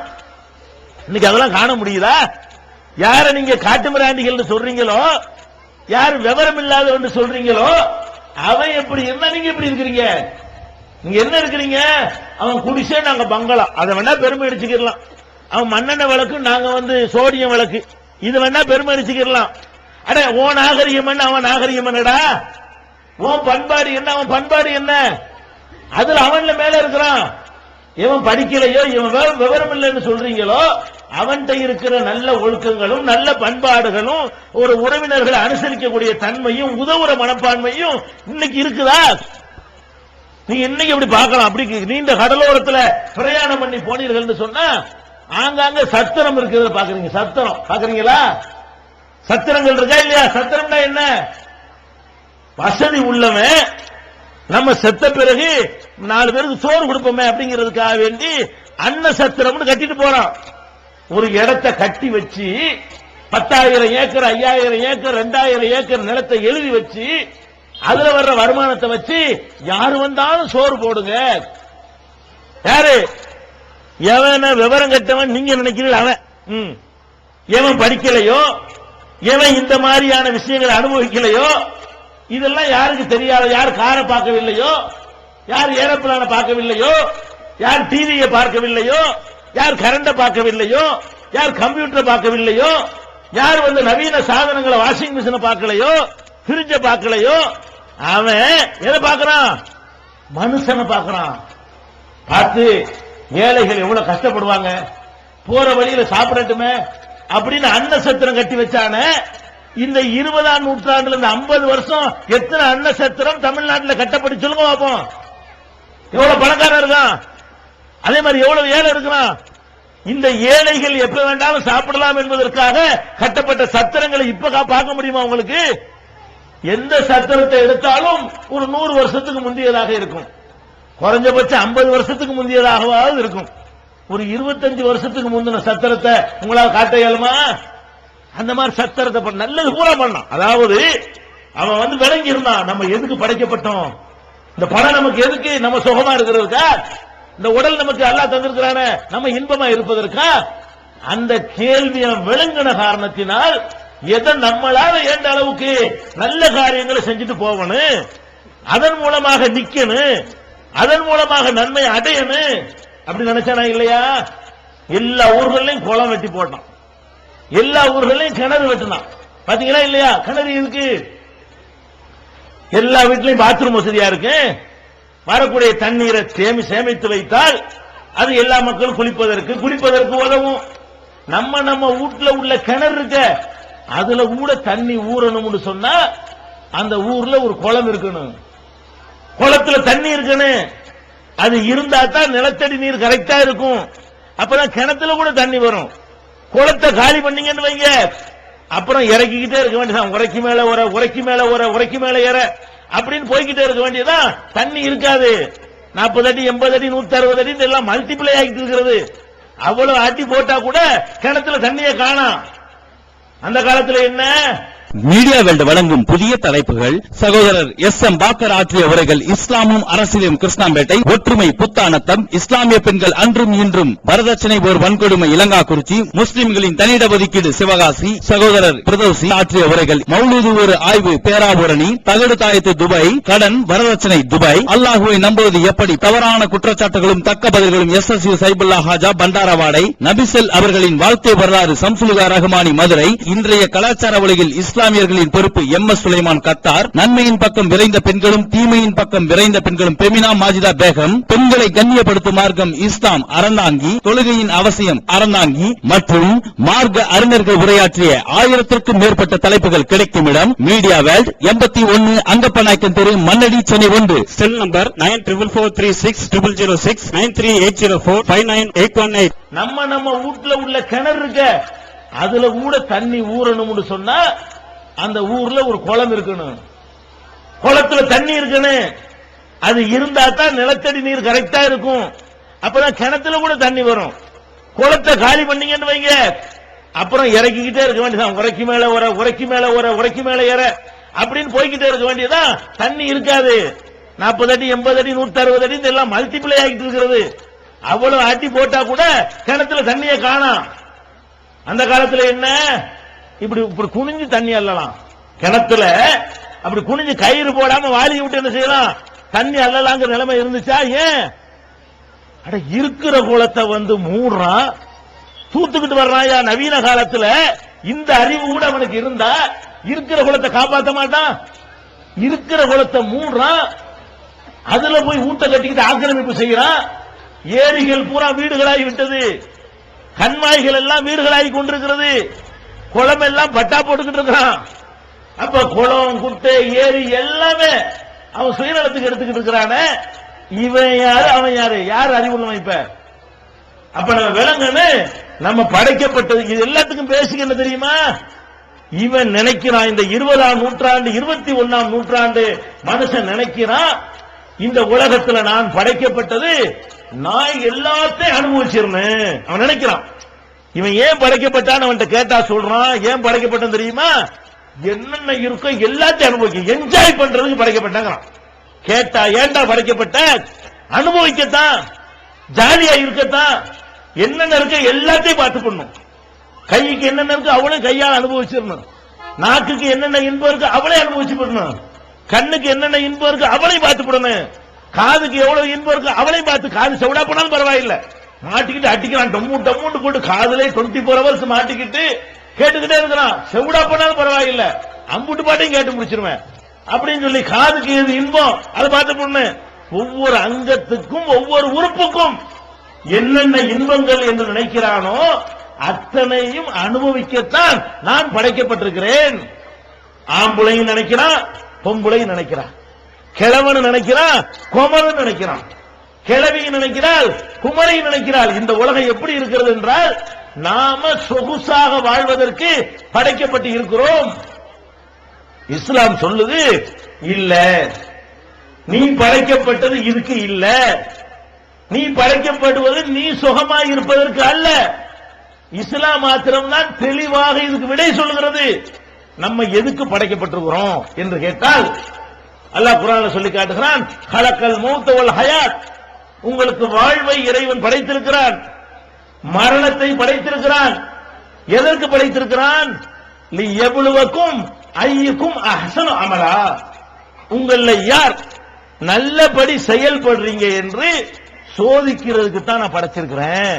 இன்னைக்கு அதெல்லாம் காண முடியுதா? யார நீங்க காட்டுமிராண்டிகள் சொல்றீங்களோ, யாரு விவரம் இல்லாத சொல்றீங்களோ, அவன் எப்படி இருந்தா நீங்க எப்படி இருக்கிறீங்க? நீங்க என்ன இருக்கிறீங்க? அவன் குடிசே, நாங்க பங்களா, அதை வேணா பெருமை அடிச்சுக்கலாம். அவன் மண்ணெண்ணெய் விளக்கு, நாங்க சோடியம் விளக்கு, இது வேணா பெருமை அடிச்சுக்கலாம். அட ஓ நாகரிகம் என்ன, அவன் நாகரிகம் என்னடா? உன் பண்பாடு என்ன, அவன் பண்பாடு என்ன? அதுல அவன்ல மேல இருக்கிறான். இவன் படிக்கலையோ, இவன் விவரம் இல்லைன்னு சொல்றீங்களோ, அவன்கிட்ட இருக்கிற நல்ல ஒழுக்கங்களும் நல்ல பண்பாடுகளும் ஒரு உறவினர்களை அனுசரிக்கக்கூடிய தன்மையும் உதவுற மனப்பான்மையும் இன்னைக்கு இருக்குதா? நீங்க இன்னைக்கு எப்படி பார்க்கலாம்? அப்படி நீண்ட கடலோரத்தில் பிரயாணம் பண்ணி போனீர்கள் சொன்னா ஆங்காங்க சத்திரம் இருக்கிறத பாக்குறீங்க. சத்திரம் பாக்குறீங்களா? சத்திரங்கள் இருக்கா இல்லையா? சத்திரம்னா என்ன? வசதி உள்ளவன் நம்ம செத்த பிறகு 4 பேருக்கு சோறு கொடுப்போமே அப்படிங்கிறதுக்காக வேண்டி அன்ன சத்திரம்னு கட்டிட்டு போறான். ஒரு இடத்தை கட்டி வச்சு 10,000 ஏக்கர் 5,000 ஏக்கர் 2,000 ஏக்கர் நிலத்தை எழுதி வச்சு அதுல வர்ற வருமானத்தை வச்சு யாரு வந்தாலும் சோறு போடுங்க. யாரு எவன விவரம் கட்டவன் நீங்க நினைக்கிறீர்கள்? அவன் எவன் படிக்கலையோ, எவன் இந்த மாதிரியான விஷயங்களை அனுபவிக்கலையோ, இதெல்லாம் யாருக்கு தெரியாது. யார் காரை பார்க்கவில்லையோ, யார் ஏரோப்ளான பார்க்கவில்லையோ, யார் டிவியை பார்க்கவில்லையோ, யார் கரண்ட பார்க்கவில்லையோ, யார் கம்ப்யூட்டரை பார்க்கவில்லையோ, யார் நவீன சாதனங்களை வாஷிங் மிஷினை பார்க்கலையோ, பிரிட்ஜ பார்க்கலையோ, அவன் எதை பார்க்கிறான்? மனுஷனை பார்க்கிறான். பார்த்து ஏழைகள் எவ்வளவு கஷ்டப்படுவாங்க, போற வழியில சாப்பிடட்டுமே அப்படின்னு அன்ன சத்திரம் கட்டி வச்சான. இந்த 20ஆம் நூற்றாண்டுல இந்த 50 வருஷம் எத்தனை அன்ன சத்திரம் தமிழ்நாட்டில் கட்டப்பட்டு சொல்லுங்க பார்ப்போம். எவ்வளவு பணக்காரன் இருக்கான், அதே மாதிரி எவ்வளவு ஏழை இருக்கிறான். இந்த ஏழைகள் எப்ப வேண்டாலும் சாப்பிடலாம் என்பதற்காக கட்டப்பட்ட சத்திரங்களை இப்ப பார்க்க முடியுமா உங்களுக்கு? எந்த சத்திரத்தை எடுத்தாலும் ஒரு 100 வருஷத்துக்கு முந்தையதாக இருக்கும், குறைஞ்சபட்சம் 50 வருஷத்துக்கு முந்தையதாகவாவது இருக்கும். ஒரு 25 வருஷத்துக்கு முந்தின சத்திரத்தை உங்களால் காட்ட இயலுமா? அந்த மாதிரி சத்திரத்தை நல்லது பூரா பண்ணான். அதாவது அவன் விளங்கி இருந்தான், நம்ம எதுக்கு படைக்கப்பட்டோம், இந்த பணம் நமக்கு எதுக்கு, நம்ம சுகமா இருக்கிறதுக்கா, இந்த உடல் நமக்கு அல்லாஹ் தந்திருக்கிறானே நம்ம இன்பமா இருப்பதற்கா, அந்த கேள்வியை விளங்கின காரணத்தினால் எதை நம்மளால ஏண்ட அளவுக்கு நல்ல காரியங்களை செஞ்சுட்டு போகணும், அதன் மூலமாக நிக்கணும், அதன் மூலமாக நன்மை அடையணும் அப்படி நினைச்சானா இல்லையா? எல்லா ஊர்களையும் குளம் வெட்டி போட்டான், எல்லா ஊர்களையும் கிணறு வெட்டினான். பாத்தீங்களா இல்லையா? கிணறு இருக்கு, எல்லா வீட்லயும் பாத்ரூம் வசதியா இருக்கு. வரக்கூடிய தண்ணீரை சேமித்து வைத்தால் அது எல்லா மக்களும் குளிப்பதற்கு உதவும். நம்ம வீட்டுல உள்ள கிணறு இருக்க, அதுல கூட தண்ணி ஊறணும்னு சொன்னா அந்த ஊர்ல ஒரு குளம் இருக்கணும், குளத்துல தண்ணி இருக்கணும். அது இருந்தா தான் நிலத்தடி நீர் கரெக்டா இருக்கும். அப்பதான் கிணத்துல கூட தண்ணி வரும். குளத்தை காலி பண்ணீங்கன்னு வைங்க, அப்புறம் இறக்கிக்கிட்டே இருக்க வேண்டியதான். உரைக்கு மேல உரைக்கு மேல ஏற அப்படின்னு போய்கிட்டே இருக்க வேண்டியதான். தண்ணி இருக்காது. 40 அடி 80 அடி 160 அடி எல்லாம் மல்டிப்ளை ஆகிட்டு இருக்கிறது. அவ்வளவு அடி போட்டா கூட கிணத்துல தண்ணியை காணோம். அந்த காலத்துல என்ன? மீடியா வேல்டு வழங்கும் புதிய தலைப்புகள். சகோதரர் எஸ்.எம். பாக்கர் ஆற்றிய உரைகள். இஸ்லாமும் அரசியலும் கிருஷ்ணாம்பேட்டை. ஒற்றுமை புத்தானத்தம். இஸ்லாமிய பெண்கள் அன்றும் இன்றும். வரதட்சணை ஓர் வன்கொடுமை இலங்காக்குறிச்சி. முஸ்லிம்களின் தனியிட ஒதுக்கீடு சிவகாசி. சகோதரர் பிரதோசி ஆற்றிய உரைகள். மௌலூது ஒரு ஆய்வு பேராபூரணி. தகடு தாயத்து துபாய். கடன் வரதட்சணை துபாய். அல்லாஹுவை நம்புவது எப்படி? தவறான குற்றச்சாட்டுகளும் தக்க பதில்களும். எஸ்.எஸ்.யு. சைபுல்லா ஹாஜா பண்டாரவாடை. நபிசல் அவர்களின் வாழ்க்கை வரலாறு. சம்சுலுகா ரஹ்மானி மதுரை. இன்றைய கலாச்சார உலகில் இஸ்லாமியர்களின் பொறுப்பு. எம்.எஸ். சுலைமான் கத்தார். நன்மையின் பக்கம் விரைந்த பெண்களும் தீமையின் பக்கம் விரைந்த பெண்களும். பெமினா மாஜிதா பேகம். பெண்களை கண்ணியப்படுத்தும் மார்க்கம் இஸ்லாம் அறந்தாங்கி. தொழுகையின் அவசியம் அறந்தாங்கி மற்றும் மார்க்க அறிஞர்கள் உரையாற்றிய 1000க்கும் மேற்பட்ட தலைப்புகள் கிடைக்கும் இடம் மீடியா வேல்ட், 81 அங்கப்பநாயக்கன் தெரு, மண்ணடி, சென்னை 1. Cell number 94436006 9380459818. நம்ம வீட்டுல உள்ள கிணறு இருக்க, அதுல கூட தண்ணி ஊறணும்னு சொன்னா அந்த ஊர்ல ஒரு குளம் இருக்கணும், குளத்துல தண்ணி இருக்கணும். அது இருந்தா தான் நிலத்தடி நீர் கரெக்டா இருக்கும். அப்பதான் கிணத்துல கூட தண்ணி வரும். குளத்தை காலி பண்ணீங்கன்னு வைங்க, அப்புறம் இறக்கிக்கிட்டே இருக்க வேண்டியதான். உரைக்கு மேல ஏற அப்படின்னு போய்கிட்டே இருக்க வேண்டியதான். தண்ணி இருக்காது. 40 அடி 80 அடி 160 அடி எல்லாம் மல்டிப்ளை ஆகிட்டு இருக்கிறது. அவ்வளவு அடி போட்டா கூட கிணத்துல தண்ணியை காணோம். அந்த காலத்துல என்ன? இப்படி குனிஞ்சு தண்ணி அள்ளலாம். கிணத்துல அப்படி குனிஞ்சு கயிறு போடாம வாரி விட்டு என்ன செய்யலாம்? தண்ணி அள்ளலாங்கிற நிலைமை இருந்துச்சா? ஏன்? இருக்கிற குளத்தை மூடுறான், தூத்துக்கிட்டு வர்றான். நவீன காலத்துல இந்த அறிவு கூட அவனுக்கு இருந்தா இருக்கிற குளத்தை காப்பாற்ற மாட்டான். இருக்கிற குளத்தை மூடுறான், அதுல போய் ஊட்ட கட்டிக்கிட்டு ஆக்கிரமிப்பு செய்யறான். ஏரிகள் பூரா வீடுகளாகி விட்டது, கண்மாய்கள் எல்லாம் வீடுகளாகி கொண்டிருக்கிறது, குளம் எல்லாம் பட்டா போட்டுக்கிட்டு இருக்கிறான். அப்ப குளம் குட்டை ஏரி எல்லாமே அவன் சுயநலத்துக்கு எடுத்துக்கிட்டு இருக்கிறான. இவன் யாரு அவன் யாரு? யார் அறிவுள்ளவன்? இப்ப அப்ப நம்ம விளங்கன்னு நம்ம படைக்கப்பட்டது இது எல்லாத்துக்கும் பேசிக்க என்ன தெரியுமா? இவன் நினைக்கிறான் இந்த 20ஆம் நூற்றாண்டு 21ஆம் நூற்றாண்டு மனுஷன் நினைக்கிறான் இந்த உலகத்துல நான் படைக்கப்பட்டது நான் எல்லாத்தையும் அனுபவிச்சிருந்தேன். அவன் நினைக்கிறான். இவன் ஏன் படைக்கப்பட்டான்னு அவன்கிட்ட கேட்டா சொல்றான். ஏன் படைக்கப்பட்டான் தெரியுமா? என்னென்ன இருக்கோ எல்லாத்தையும் அனுபவிக்க என்ஜாய் பண்றதுக்கு படைக்கப்பட்டாங்கிறான். கேட்டா ஏன்டா படைக்கப்பட்ட? அனுபவிக்கத்தான், ஜாலியா இருக்கத்தான். என்னென்ன இருக்க எல்லாத்தையும் பார்த்து பண்ணும். கைக்கு என்னென்ன இருக்கு அவளையும் கையால் அனுபவிச்சிடணும். நாக்குக்கு என்னென்ன இன்பம் இருக்கு அவளை அனுபவிச்சு பண்ணணும். கண்ணுக்கு என்னென்ன இன்பம் இருக்கு அவளையும் பார்த்து போடணும். காதுக்கு எவ்வளவு இன்பம் இருக்கு அவளையும் பார்த்து. காது செவிடா போனாலும் பரவாயில்லை, மாட்டிக்கிட்டு அட்டிக்கிறான். டம்மு போட்டு காதுல 24 hours மாட்டிக்கிட்டு கேட்டுக்கிட்டே இருக்கிறான். செவிடா போனாலும் பரவாயில்லை, அம்புட்டு பாட்டையும் கேட்டு முடிச்சிருவேன் அப்படின்னு சொல்லி காதுக்கு எது இன்பம் அதை பார்த்து பொண்ணு. ஒவ்வொரு அங்கத்துக்கும் ஒவ்வொரு உறுப்புக்கும் என்னென்ன இன்பங்கள் என்று நினைக்கிறானோ அத்தனையும் அனுபவிக்கத்தான் நான் படைக்கப்பட்டிருக்கிறேன். ஆம்புளையும் நினைக்கிறான், பொம்புளையும் நினைக்கிறான், கிழவன் நினைக்கிறான், கோமரன் நினைக்கிறான், கிழவியும் நினைக்கிறாள், குமரையும் நினைக்கிறாள். இந்த உலகம் எப்படி இருக்கிறது என்றால் நாம சொகுசாக வாழ்வதற்கு படைக்கப்பட்டு இருக்கிறோம். இஸ்லாம் சொல்லுது இல்ல, நீ படைக்கப்பட்டது இதுக்கு இல்ல. நீ படைக்கப்படுவது நீ சுகமாக இருப்பதற்கு அல்ல. இஸ்லாம் மாத்திரம்தான் தெளிவாக இதுக்கு விடை சொல்லுகிறது. நம்ம எதுக்கு படைக்கப்பட்டிருக்கிறோம் என்று கேட்டால் அல்லாஹ் குர்ஆன்ல சொல்லி காட்டுகிறான், கலக்கல் மௌத்த வல் ஹயாத், உங்களுக்கு வாழ்வை இறைவன் படைத்திருக்கிறான். மரணத்தை படைத்திருக்கிறான். எதற்கு படைத்திருக்கிறான்? லியப்லுவக்கும் ஐயுக்கும் அஹ்ஸனு அமலா, உங்கள யார் நல்லபடி செயல்படுறீங்க என்று சோதிக்கிறதுக்கு தான் நான் படைச்சிருக்கிறேன்.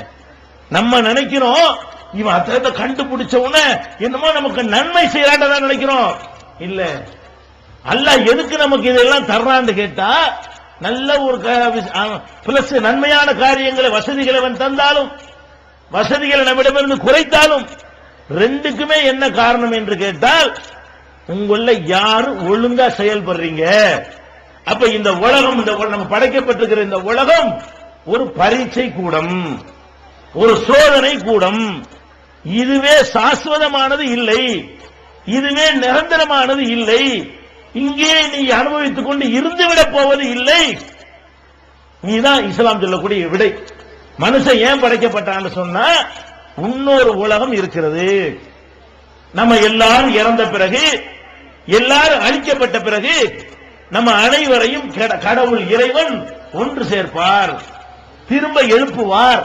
நம்ம நினைக்கிறோம் இவன் அத்தனை கண்டுபிடிச்ச உடனே என்னமோ நமக்கு நன்மை செய்யறாட்டதான் நினைக்கிறோம். இல்ல, அல்லாஹ் எதுக்கு நமக்கு இதெல்லாம் தர்றான்னு கேட்டா, நல்ல ஒரு பிளஸ் நன்மையான காரியங்களை வசதிகளை அவன் தந்தாலும் வசதிகளை நம்மிடமிருந்து குறைத்தாலும் ரெண்டுக்குமே என்ன காரணம் என்று கேட்டால், உங்கள யாரு ஒழுங்கா செயல்படுறீங்க. அப்ப இந்த உலகம், நம்ம படைக்கப்பட்டிருக்கிற இந்த உலகம் ஒரு பரீட்சை கூடம், ஒரு சோதனை கூடம். இதுவே சாஸ்வதமானது இல்லை, இதுவே நிரந்தரமானது இல்லை, இங்கே நீ அனுபவித்துக் கொண்டு இருந்துவிடப் போவது இல்லை. நீதான் இஸ்லாம் சொல்லக்கூடிய விடை. மனுஷன் ஏன் படைக்கப்பட்டான்னு சொன்னா, இன்னொரு உலகம் இருக்கிறது. நம்ம எல்லாரும் இறந்த பிறகு, எல்லாரும் அழிக்கப்பட்ட பிறகு நம்ம அனைவரையும் கடவுள் இறைவன் ஒன்று சேர்ப்பார், திரும்ப எழுப்புவார்.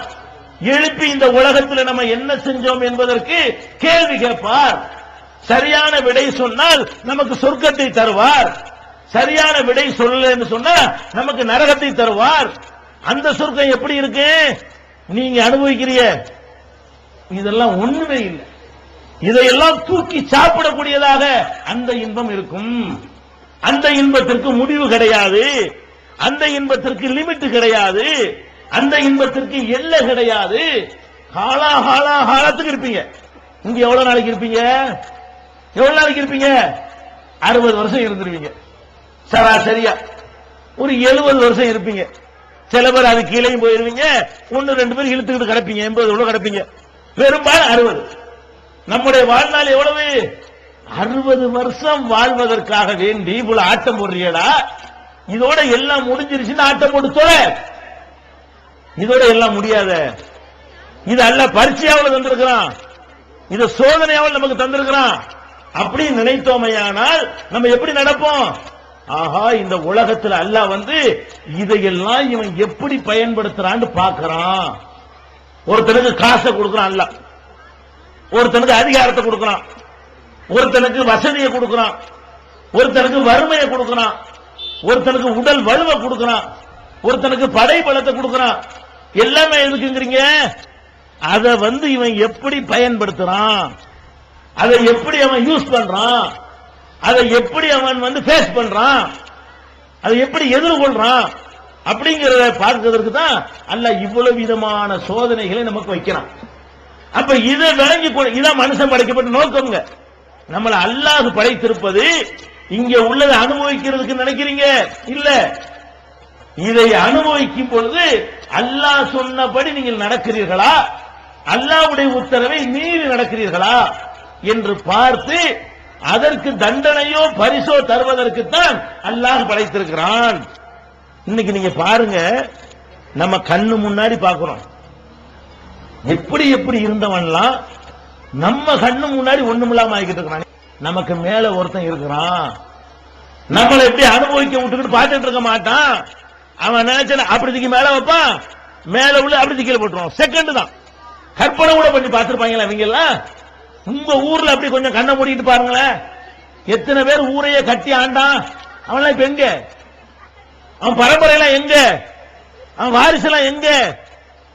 எழுப்பி இந்த உலகத்தில் நம்ம என்ன செஞ்சோம் என்பதற்கு கேள்வி கேட்பார். சரியான விடை சொன்னால் நமக்கு சொர்க்கத்தை தருவார், சரியான விடை சொல்லலன்னு சொன்னா நமக்கு நரகத்தை தருவார். அந்த சொர்க்கம் எப்படி இருக்கு நீங்க அனுபவிக்கிறீங்க? இதெல்லாம் ஒண்ணுமே இல்லை. இதையெல்லாம் தூக்கி சாப்பிடக்கூடியதாக அந்த இன்பம் இருக்கும். அந்த இன்பத்திற்கு முடிவு கிடையாது, அந்த இன்பத்திற்கு லிமிட் கிடையாது, அந்த இன்பத்திற்கு எல்லை கிடையாது. காலத்துக்கு இருப்பீங்க. இங்க எவ்வளவு நாளைக்கு இருப்பீங்க? எவ்வளவு நாளைக்கு இருப்பீங்க? 60 வருஷம் இருந்துருவீங்க சராசரியா. ஒரு 70 வருஷம் இருப்பீங்க. சில பேர் அது கீழே போயிருவீங்க, 1-2 பேர் இழுத்துக்கிட்டு கிடப்பீங்க, 80 கிடப்பீங்க. பெரும்பாலும் 60. நம்முடைய வாழ்நாள் எவ்வளவு? 60 வருஷம் வாழ்வதற்காக வேண்டி இவ்வளவு ஆட்டம் போடுறீடா. இதோட எல்லாம் முடிஞ்சிருச்சுன்னு ஆட்டம் போட்டு தொலை. இதோட எல்லாம் முடியாத. இது அல்ல பரீட்சையாவில் தந்திருக்கிறான், இது சோதனையாவில் நமக்கு தந்திருக்கிறான். அப்படி நினைத்தோமையானால் நம்ம எப்படி நடப்போம்? ஆஹா, இந்த உலகத்தில் அல்லாஹ் இதையெல்லாம் இவன் எப்படி பயன்படுத்துறான்னு பார்க்கறான். ஒருத்தனுக்கு காசை கொடுக்கறான் அல்லாஹ், ஒருத்தனுக்கு அதிகாரத்தை கொடுக்கறான், ஒருத்தனுக்கு வசதியை கொடுக்கறான், ஒருத்தனுக்கு வறுமையை கொடுக்கறான், ஒருத்தனுக்கு உடல் வலுவை கொடுக்கறான், ஒருத்தனுக்கு படை பலத்தை கொடுக்கறான். எல்லாமே எதுக்குங்கிறீங்க? அதை இவன் எப்படி பயன்படுத்துறான், அதை எப்படி அவன் யூஸ் பண்றான், அதை எப்படி அவன் ஃபேஸ் பண்றான், அதை எப்படி எதிர்கொள்றான் அப்படிங்கறத பார்க்கிறதுக்கு தான் அல்லாஹ் இவ்வளவு விதமான சோதனைகளை நமக்கு வைக்கிறான். அப்ப இதை விளங்கி, இதான் மனுஷன் படைக்கப்பட்ட நோக்கம்ங்க. நம்மளை அல்லாஹ் படைத்திருப்பது இங்க உள்ளதை அனுபவிக்கிறதுக்கு நினைக்கிறீங்க இல்ல. இதை அனுபவிக்கும் பொழுது அல்லாஹ் சொன்னபடி நீங்கள் நடக்கிறீர்களா, அல்லாஹ்வுடைய உத்தரவை மீறி நடக்கிறீர்களா என்று பார்த்து அதற்கு தண்டனையோ பரிசோ தருவதற்குத்தான் அல்லாஹ் படைத்திருக்கிறான். இன்னைக்கு நீங்க பாருங்க, நம்ம கண்ணு முன்னாடி பார்க்கிறோம் எப்படி எப்படி இருந்தவன்லாம் நம்ம கண்ணு முன்னாடி ஒண்ணுமில்லாம ஆகிட்டு இருக்கிறான். நமக்கு மேல ஒருத்தன் இருக்கிறான், நம்மளை எப்படி அனுபவிக்க விட்டுக்கிட்டு பார்த்துட்டு இருக்க மாட்டான். அவன் நினைச்ச அப்படிக்கு மேல வைப்பான், மேல உள்ள அப்படி கீழே போட்டுருவான். செகண்ட் தான். கற்பனை கூட பண்ணி பார்த்திருப்பாங்களா இவங்க எல்லாம்? உங்க ஊர்ல அப்படி கொஞ்சம் கண்ணை மூடிட்டு பாருங்களேன், எத்தனை பேர் ஊரையே கட்டி ஆண்டான். அவன்லாம் இப்ப எங்க? அவன் பரம்பரையெல்லாம் எங்க? அவன் வாரிசெல்லாம் எங்க?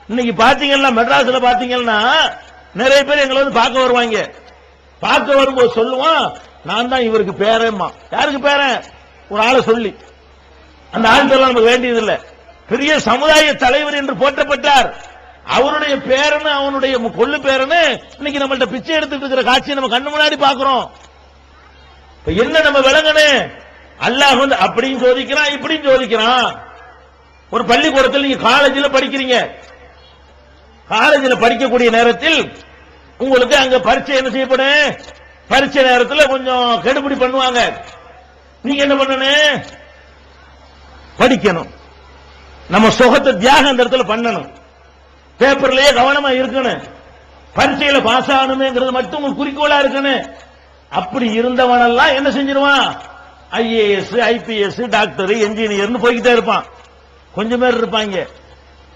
இன்னைக்கு பாத்தீங்கன்னா மெட்ராஸ்ல பாத்தீங்கன்னா நிறைய பேர் எங்களை பார்க்க வருவாங்க. பார்க்க வரும்போது சொல்லுவான், நான் தான் இவருக்கு பேரேம்மா. யாருக்கு பேரன்? ஒரு ஆளை சொல்லி. அந்த ஆள்கள்லாம் நமக்கு வேண்டியதில்லை. பெரிய சமுதாய தலைவர் என்று போற்றப்பட்டார். அவருடைய பேரனு, அவனுடைய கொள்ளு பேரனு இன்னைக்கு நம்மள்ட்ட பிச்சை எடுத்துட்டு இருக்கிற காட்சியை நம்ம கண்ணு முன்னாடி பாக்குறோம். என்ன நம்ம விளங்கணும்? அல்லாஹ் அப்படியும் சோதிக்கிறான், இப்படியும் சோதிக்கிறான். ஒரு பள்ளிக்கூடத்தில் நீங்க காலேஜில் படிக்கிறீங்க, காலேஜில் படிக்கக்கூடிய நேரத்தில் உங்களுக்கு அங்க பரீட்சை என்ன செய்யப்படும்? பரீட்சை நேரத்தில் கொஞ்சம் கெடுபிடி பண்ணுவாங்க. நீங்க என்ன பண்ணணும்? படிக்கணும். நம்ம சுகத்தை தியாகம் அந்த இடத்துல பண்ணணும். பேப்பர்லயே கவனமா இருக்கணும். பரீட்சையில பாஸ் ஆகணுமேங்கிறது மட்டும் உங்களுக்கு குறிக்கோளா இருக்கணும். அப்படி இருந்தவனெல்லாம் என்ன செஞ்சிருவான்? ஐஏஎஸ், ஐபிஎஸ், டாக்டர், என்ஜினியர்னு போய்கிட்டே இருப்பான். கொஞ்சம் பேர் இருப்பாங்க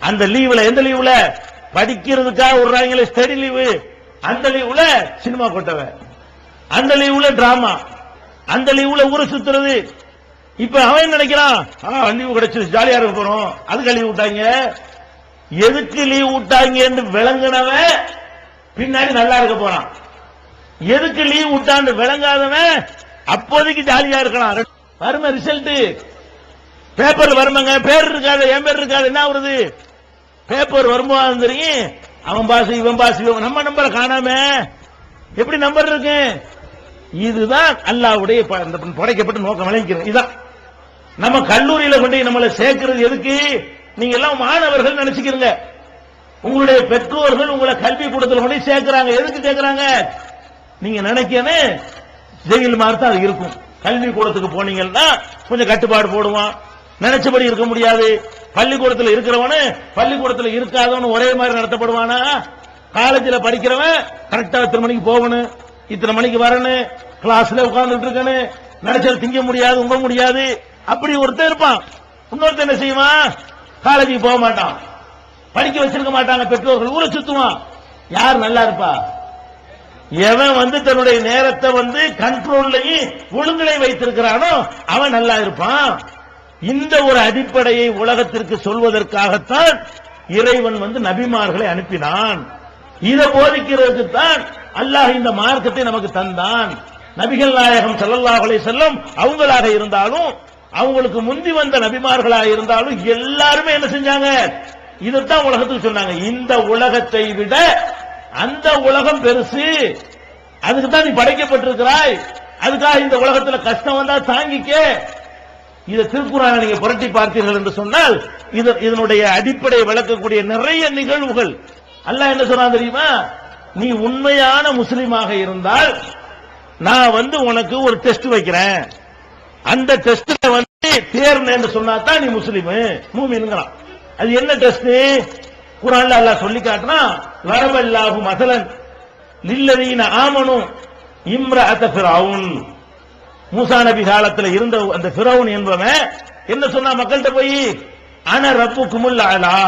அந்த லீவ்ல. எந்த லீவ்ல? படிக்கிறதுக்காக விடுறாங்களே ஸ்டடி லீவு, அந்த லீவுல சினிமா கொட்டவன், அந்த லீவுல டிராமா, அந்த லீவுல ஊரை சுத்துறது. இப்ப அவன் நினைக்கிறான் லீவு கிடைச்சு ஜாலியா இருக்க போறோம், அதுக்கு லீவு விட்டாங்க. எதுக்கு லீவு விட்டாங்க என்று விளங்குனவன் பின்னாடி நல்லா இருக்க போறான். எதுக்கு லீவு விட்டான்னு விளங்காதவன் அப்போதைக்கு ஜாலியா இருக்கலாம். வரும ரிசல்ட் பேப்பர் வருமாங்க, பேர் இருக்காது, என் பேர் இருக்காது, என்ன வருது? பேப்பர் வரும்போது தெரியும் அவன் பாஸ் இவன் பாஸ், நம்ம நம்பரை காணாம எப்படி நம்பர் இருக்கு? இதுதான் அல்லாஹ்வுடைய படைக்கப்பட்ட நோக்கம் விளைவிக்கிறது. இதுதான் நம்ம கல்லூரியில கொண்டு நம்மளை சேர்க்கிறது. எதுக்கு? நீங்க எல்லாம் மாணவர்கள் நினைச்சுக்கிறீங்க, உங்களுடைய பெற்றோர்கள் உங்களை கல்வி கூடத்தில் கொண்டு சேர்க்கிறாங்க. எதுக்கு சேர்க்கிறாங்க? நீங்க நினைக்கணும் ஜெயில் மாதிரி தான் அது இருக்கும். கல்வி கூடத்துக்கு போனீங்கன்னா கொஞ்சம் கட்டுப்பாடு போடுவான், நினைச்சபடி இருக்க முடியாது. பள்ளிக்கூடத்தில் இருக்கிறவனு பள்ளிக்கூடத்தில் இருக்காதவனு ஒரே மாதிரி நடத்தப்படுவானா? காலேஜில் படிக்கிறவன் கரெக்டா இத்தனை மணிக்கு போகணும், இத்தனை மணிக்கு வரணும், கிளாஸ்ல உட்கார்ந்துட்டு இருக்கணும், நினைச்சது திங்க முடியாது, உங்க முடியாது. அப்படி ஒருத்தர் இருப்பான். இன்னொருத்தர் என்ன செய்வான்? காலேஜுக்கு போக மாட்டான், படிக்க வச்சிருக்க மாட்டாங்க பெற்றோர்கள், ஊரை சுத்துவான். யார் நல்லா இருப்பா? எவன் தன்னுடைய நேரத்தை கண்ட்ரோல்லையும் ஒழுங்கிலை வைத்திருக்கிறானோ அவன் நல்லா இருப்பான். இந்த ஒரு அடிப்படையை உலகத்திற்கு சொல்வதற்காகத்தான் இறைவன் நபிமார்களை அனுப்பினான். இதை போதிக்கிறதுக்கு தான் அல்லாஹ் இந்த மார்க்கத்தை நமக்கு தந்தான். நபிகள் நாயகம் ஸல்லல்லாஹு அலைஹி வஸல்லம் அவங்களாக இருந்தாலும், அவங்களுக்கு முந்தி வந்த நபிமார்களாக இருந்தாலும் எல்லாருமே என்ன செஞ்சாங்க? இதைத்தான் உலகத்துக்கு சொன்னாங்க. இந்த உலகத்தை விட அந்த உலகம் பெருசு, அதுக்கு தான் நீ படைக்கப்பட்டிருக்கிறாய், அதுக்காக இந்த உலகத்தில் கஷ்டம் வந்தா தாங்கிக்க. இதை திருக்குறானை நீங்க புரட்டி பார்த்தீர்கள் என்று சொன்னால் இதனுடைய அடிப்படை விளக்கக்கூடிய நிறைய நிகழ்வுகள். அல்லாஹ் என்ன சொன்னா தெரியுமா? நீ உண்மையான முஸ்லிமாக இருந்தால் நான் உனக்கு ஒரு டெஸ்ட் வைக்கிறேன், அந்த டெஸ்ட்ல தேர்ந்தேன்னு சொன்னா தான் நீ முஸ்லிம் மூமின்ங்கறான். அது என்ன டெஸ்ட்? குர்ஆன்ல அல்லாஹ் சொல்லி காட்டுனா, வரபல்லாஹு மஸலன் லில்லதீன ஆமனு இம்ரஅத ஃபிரௌன். மூசா நபி காலத்தில் இருந்த அந்த ஃபிரௌன் என்பவன் என்ன சொன்னா மக்கள்கிட்ட போய், அன ரப்புக்குமுல் அலா,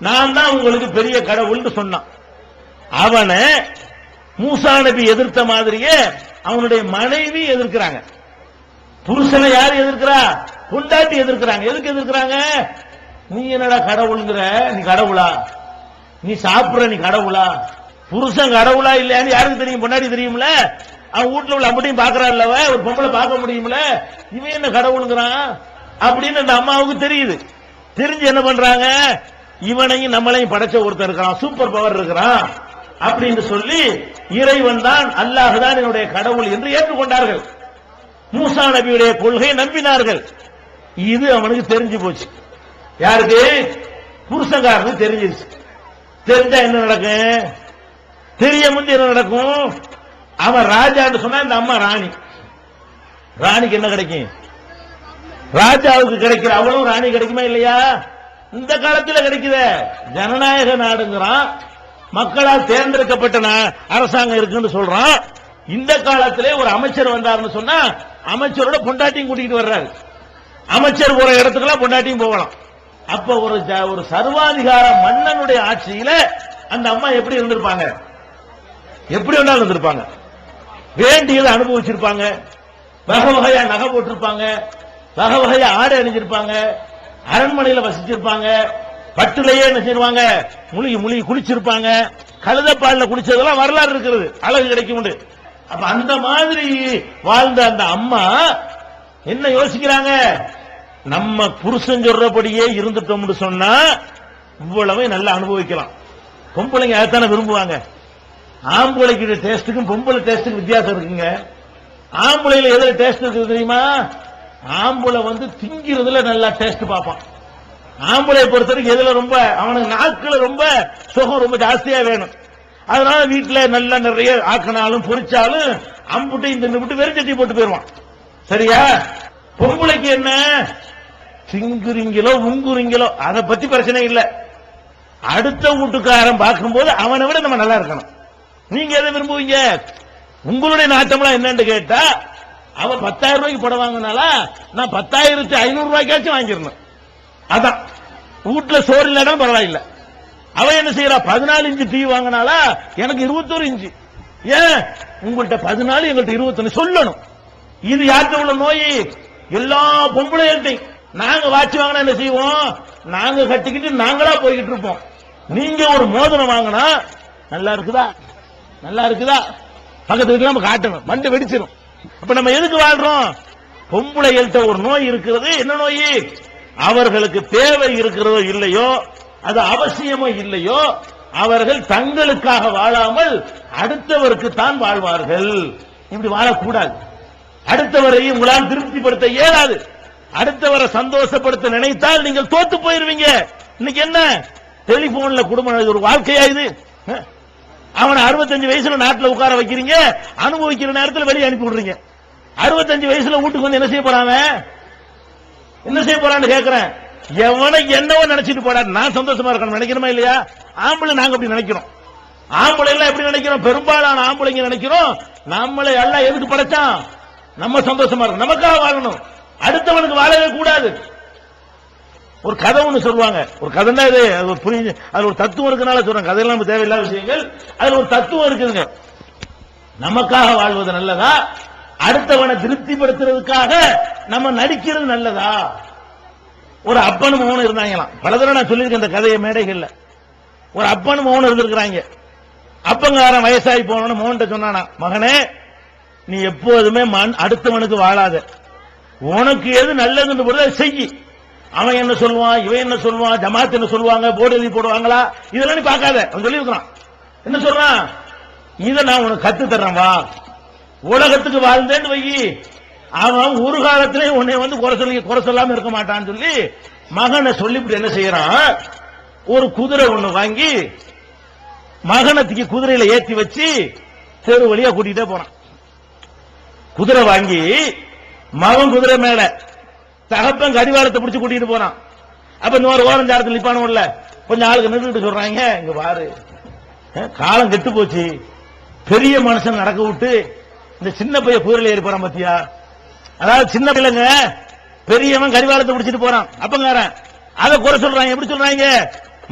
நான் தான் உங்களுக்கு பெரிய கடவுள்னு சொன்னான். அவனை மூசா நபி எதிர்த்த மாதிரியே அவனுடைய மனைவி எதிர்க்கிறாங்க. புருஷனை யார் எதிர்க்கிறா? பொண்டாட்டி எதிர்க்கிறாங்க. எதுக்கு எதிர்க்கிறாங்க? நீ என்னடா கடவுள்ங்கிற, நீ கடவுளா? நீ சாப்பிடுற, நீ கடவுளா? புருஷன் கடவுளா இல்லையான்னு யாருக்கு தெரியும்? பொண்டாட்டி தெரியும்ல. அவன் வீட்டுல உள்ள அப்படியும் பாக்குறான்ல, ஒரு பொம்பளை பார்க்க முடியும்ல, இவன் என்ன கடவுளுங்கிறான் அப்படின்னு அந்த அம்மாவுக்கு தெரியுது. தெரிஞ்சு என்ன பண்றாங்க? இவனையும் நம்மளையும் படைச்ச ஒருத்தர் இருக்கிறான், சூப்பர் பவர் இருக்கிறான் அப்படின்னு சொல்லி இறைவன் தான், அல்லாஹ் தான் என்னுடைய கடவுள் என்று ஏற்றுக்கொண்டார்கள். மூசா நபியுடைய கொள்கையை நம்பினார்கள். இது அவனுக்கு தெரிஞ்சு போச்சு. யாருக்கு? புருஷங்காரனுக்கு தெரிஞ்சிருச்சு. தெரிஞ்சா என்ன நடக்கும்? தெரிய முந்தி என்ன நடக்கும்? அவன் ராஜான்னு சொன்னா இந்த அம்மா ராணி. ராணிக்கு என்ன கிடைக்கும்? ராஜாவுக்கு கிடைக்கிற அவளும் ராணி கிடைக்குமா இல்லையா? இந்த காலத்தில் கிடைக்குத. ஜனநாயக நாடுங்கிறான், மக்களால் தேர்ந்தெடுக்கப்பட்ட அரசாங்கம் இருக்குன்னு சொல்றான். இந்த காலத்திலே ஒரு அமைச்சர் வந்தாருன்னு சொன்னா அமைச்சரோட பொண்டாட்டியும் கூட்டிட்டு வர்றாரு. அமைச்சர் போற இடத்துக்குலாம் பொண்டாட்டியும் போகலாம். அப்ப ஒரு சர்வாதிகார மன்னனுடைய ஆட்சியில அந்த அம்மா எப்படி இருந்திருப்பாங்க? எப்படி வேணாலும் இருந்திருப்பாங்க. வேண்டியதை அனுபவிச்சிருப்பாங்க, வகை வகையா நகை போட்டிருப்பாங்க, வகை வகையா ஆடை அணிஞ்சிருப்பாங்க, அரண்மனையில வசிச்சிருப்பாங்க, பட்டுலையே என்ன செய்வாங்க, முழுகி குளிச்சிருப்பாங்க, கழுதப்பால்ல குளிச்சதெல்லாம் வரலாறு இருக்கிறது, அழகு கிடைக்கும். அப்ப அந்த மாதிரி வாழ்ந்த அந்த அம்மா என்ன யோசிக்கிறாங்க? நம்ம புருஷன் சொல்றபடியே இருந்துட்டோம்னு சொன்னா இவ்வளவு நல்லா அனுபவிக்கலாம். பொம்பளைங்க அதைத்தானே விரும்புவாங்க. ஆம்பளைக்கு டேஸ்டுக்கும் பொம்பளை டேஸ்டுக்கும் வித்தியாசம் இருக்குங்க. ஆம்பளையில எதுல டேஸ்ட் இருக்குது தெரியுமா? ஆம்பளை திங்கிறதுல நல்லா டேஸ்ட் பார்ப்பான். ஆம்பளை பொறுத்தவரைக்கும் எதுல ரொம்ப அவனுக்கு நாக்குல ரொம்ப சுகம் ரொம்ப ஜாஸ்தியா வேணும். அதனால வீட்டுல நல்லா நிறைய ஆக்கினாலும் பொரிச்சாலும் அம்புட்டு இந்த விட்டு வெறிச்சட்டி போட்டு போயிருவான். சரியா? பொம்பளைக்கு என்ன? திங்குறீங்களோ உங்குறீங்களோ அதை பத்தி பிரச்சனை இல்லை. அடுத்த வீட்டுக்காரன் பார்க்கும்போது அவனை விட நம்ம நல்லா இருக்கணும். நீங்க எதை விரும்புவீங்க? உங்களுடைய நாட்டம்லாம் என்னன்னு கேட்டா, அவன் 10,000 ரூபாய்க்கு படம் வாங்கினால நான் 10,500 ரூபாய்க்காச்சும் வாங்கிடணும். அதான் வீட்டுல சோறு இல்லாட்டாலும் பரவாயில்ல, அவன் என்ன செய்யறா 14 இன்ச்சு டிவி வாங்கினாலா, எனக்கு 21 இன்ச்சு. ஏன் உங்கள்கிட்ட 14 எங்கள்கிட்ட 21 சொல்லணும். இது யார்கிட்ட உள்ள நோய்? எல்லா பொம்பளைகள்ட்டையும். நாங்க வாட்சி வாங்கினா என்ன செய்வோம்? நாங்க கட்டிக்கிட்டு நாங்களா போய்கிட்டு இருப்போம். நீங்க ஒரு மோதிரம் வாங்கினா நல்லா இருக்குதா, நல்லா இருக்குதா, பக்கத்து வீட்டுல நம்ம காட்டணும், மண்டை வெடிச்சிடும். அப்ப நம்ம எதுக்கு வாழ்றோம்? பொம்பளைகள்கிட்ட ஒரு நோய் இருக்கிறது. என்ன நோய்? அவர்களுக்கு தேவை இருக்கிறதோ இல்லையோ, அது அவசியமோ இல்லையோ, அவர்கள் தங்களுக்காக வாழாமல் அடுத்தவருக்கு தான் வாழ்வார்கள். இப்படி வாழக்கூடாது. அடுத்தவரை உங்களால் திருப்திப்படுத்த இயலாது. அடுத்தவரை சந்தோஷப்படுத்த நினைத்தால் நீங்கள் தோத்து போயிருவீங்க. இன்னைக்கு என்ன டெலிபோன்ல குடும்பம் ஒரு வாழ்க்கையா இது? அவனை 65 வயசுல நாட்டில் உட்கார வைக்கிறீங்க, அனுபவிக்கிற நேரத்தில் வெளியே அனுப்பி விடுறீங்க. 65 வயசுல வீட்டுக்கு வந்து என்ன செய்ய போறாங்க? என்ன செய்ய போறான்னு கேட்கிறேன். எவனை என்னவோ நினைச்சிட்டு போடா, நான் சந்தோஷமா இருக்கணும் நினைக்கிறோமா இல்லையா? ஆம்பளை நாங்க அப்படி நினைக்கிறோம். ஆம்பளை எல்லாம் எப்படி நினைக்கிறோம்? பெரும்பாலான ஆம்பளைங்க நினைக்கிறோம், நம்மளை எல்லாம் எதுக்கு படைச்சான்? நம்ம சந்தோஷமா இருக்கணும், நமக்காக வாழணும், அடுத்தவனுக்கு வாழவே கூடாது. ஒரு கதை ஒண்ணு சொல்லுவாங்க. ஒரு கதை தான் இது. அது ஒரு புரிஞ்சு, அது ஒரு தத்துவம் இருக்கனால சொல்றாங்க. கதையெல்லாம் நமக்கு தேவையில்லாத விஷயங்கள். அதுல ஒரு தத்துவம் இருக்குதுங்க. நமக்காக வாழ்வது நல்லதா, அடுத்தவனை திருப்திப்படுத்துறதுக்காக நம்ம நடிக்கிறது நல்லதா? ஒரு அப்பனும் மகனும் இருந்தாங்களாம். பல தடவை நான் சொல்லியிருக்கேன் இந்த கதையை மேடைகள்ல. ஒரு அப்பனும் மகனும் இருந்திருக்கிறாங்க. அப்பங்காரன் வயசாகி போனோன்னு மகன்கிட்ட சொன்னானா, மகனே நீ எப்போதுமே அடுத்தவனுக்கு வாழாத, உனக்கு எது நல்லதுன்னு போறத செய். அவன் என்ன சொல்லுவான், இவன் என்ன சொல்லுவான், ஜமாத் என்ன சொல்லுவாங்க, போர்டு எழுதி போடுவாங்களா, இதெல்லாம் நீ பார்க்காத. அவன் சொல்லி இருக்கிறான். என்ன சொல்றான்? இதை நான் உனக்கு கத்து தர்றேன் வா, உலகத்துக்கு வாழ்ந்தேன்னு வை. அவன் ஒரு காலத்திலே உன்னை வந்து குறை சொல்லாம இருக்க மாட்டான்னு சொல்லி மகனை சொல்லிவிட்டு என்ன செய்யறான், ஒரு குதிரை ஒண்ணு வாங்கி மகனத்துக்கு குதிரையில ஏற்றி வச்சு தெரு வழியா கூட்டிட்டே போறான். குதிரை வாங்கி மகன் குதிரை மேல, தகப்பன் கடிவாளத்தை பிடிச்சு கூட்டிட்டு போறான். அப்ப இந்த ஒரு ஓரஞ்சாரத்தில் நிப்பானோம்ல, கொஞ்சம் ஆளுக்கு நின்றுட்டு சொல்றாங்க, இங்க பாரு காலம் கெட்டு போச்சு, பெரிய மனுஷன் நடக்க விட்டு இந்த சின்ன பைய குதிரையில ஏறி போறான் பத்தியா. அதாவது சின்ன பிள்ளைங்க, பெரியவன் கடிவாளத்தை பிடிச்சிட்டு போறான். அப்பங்காரன் அதை குறை சொல்றாங்க. எப்படி சொல்றாங்க?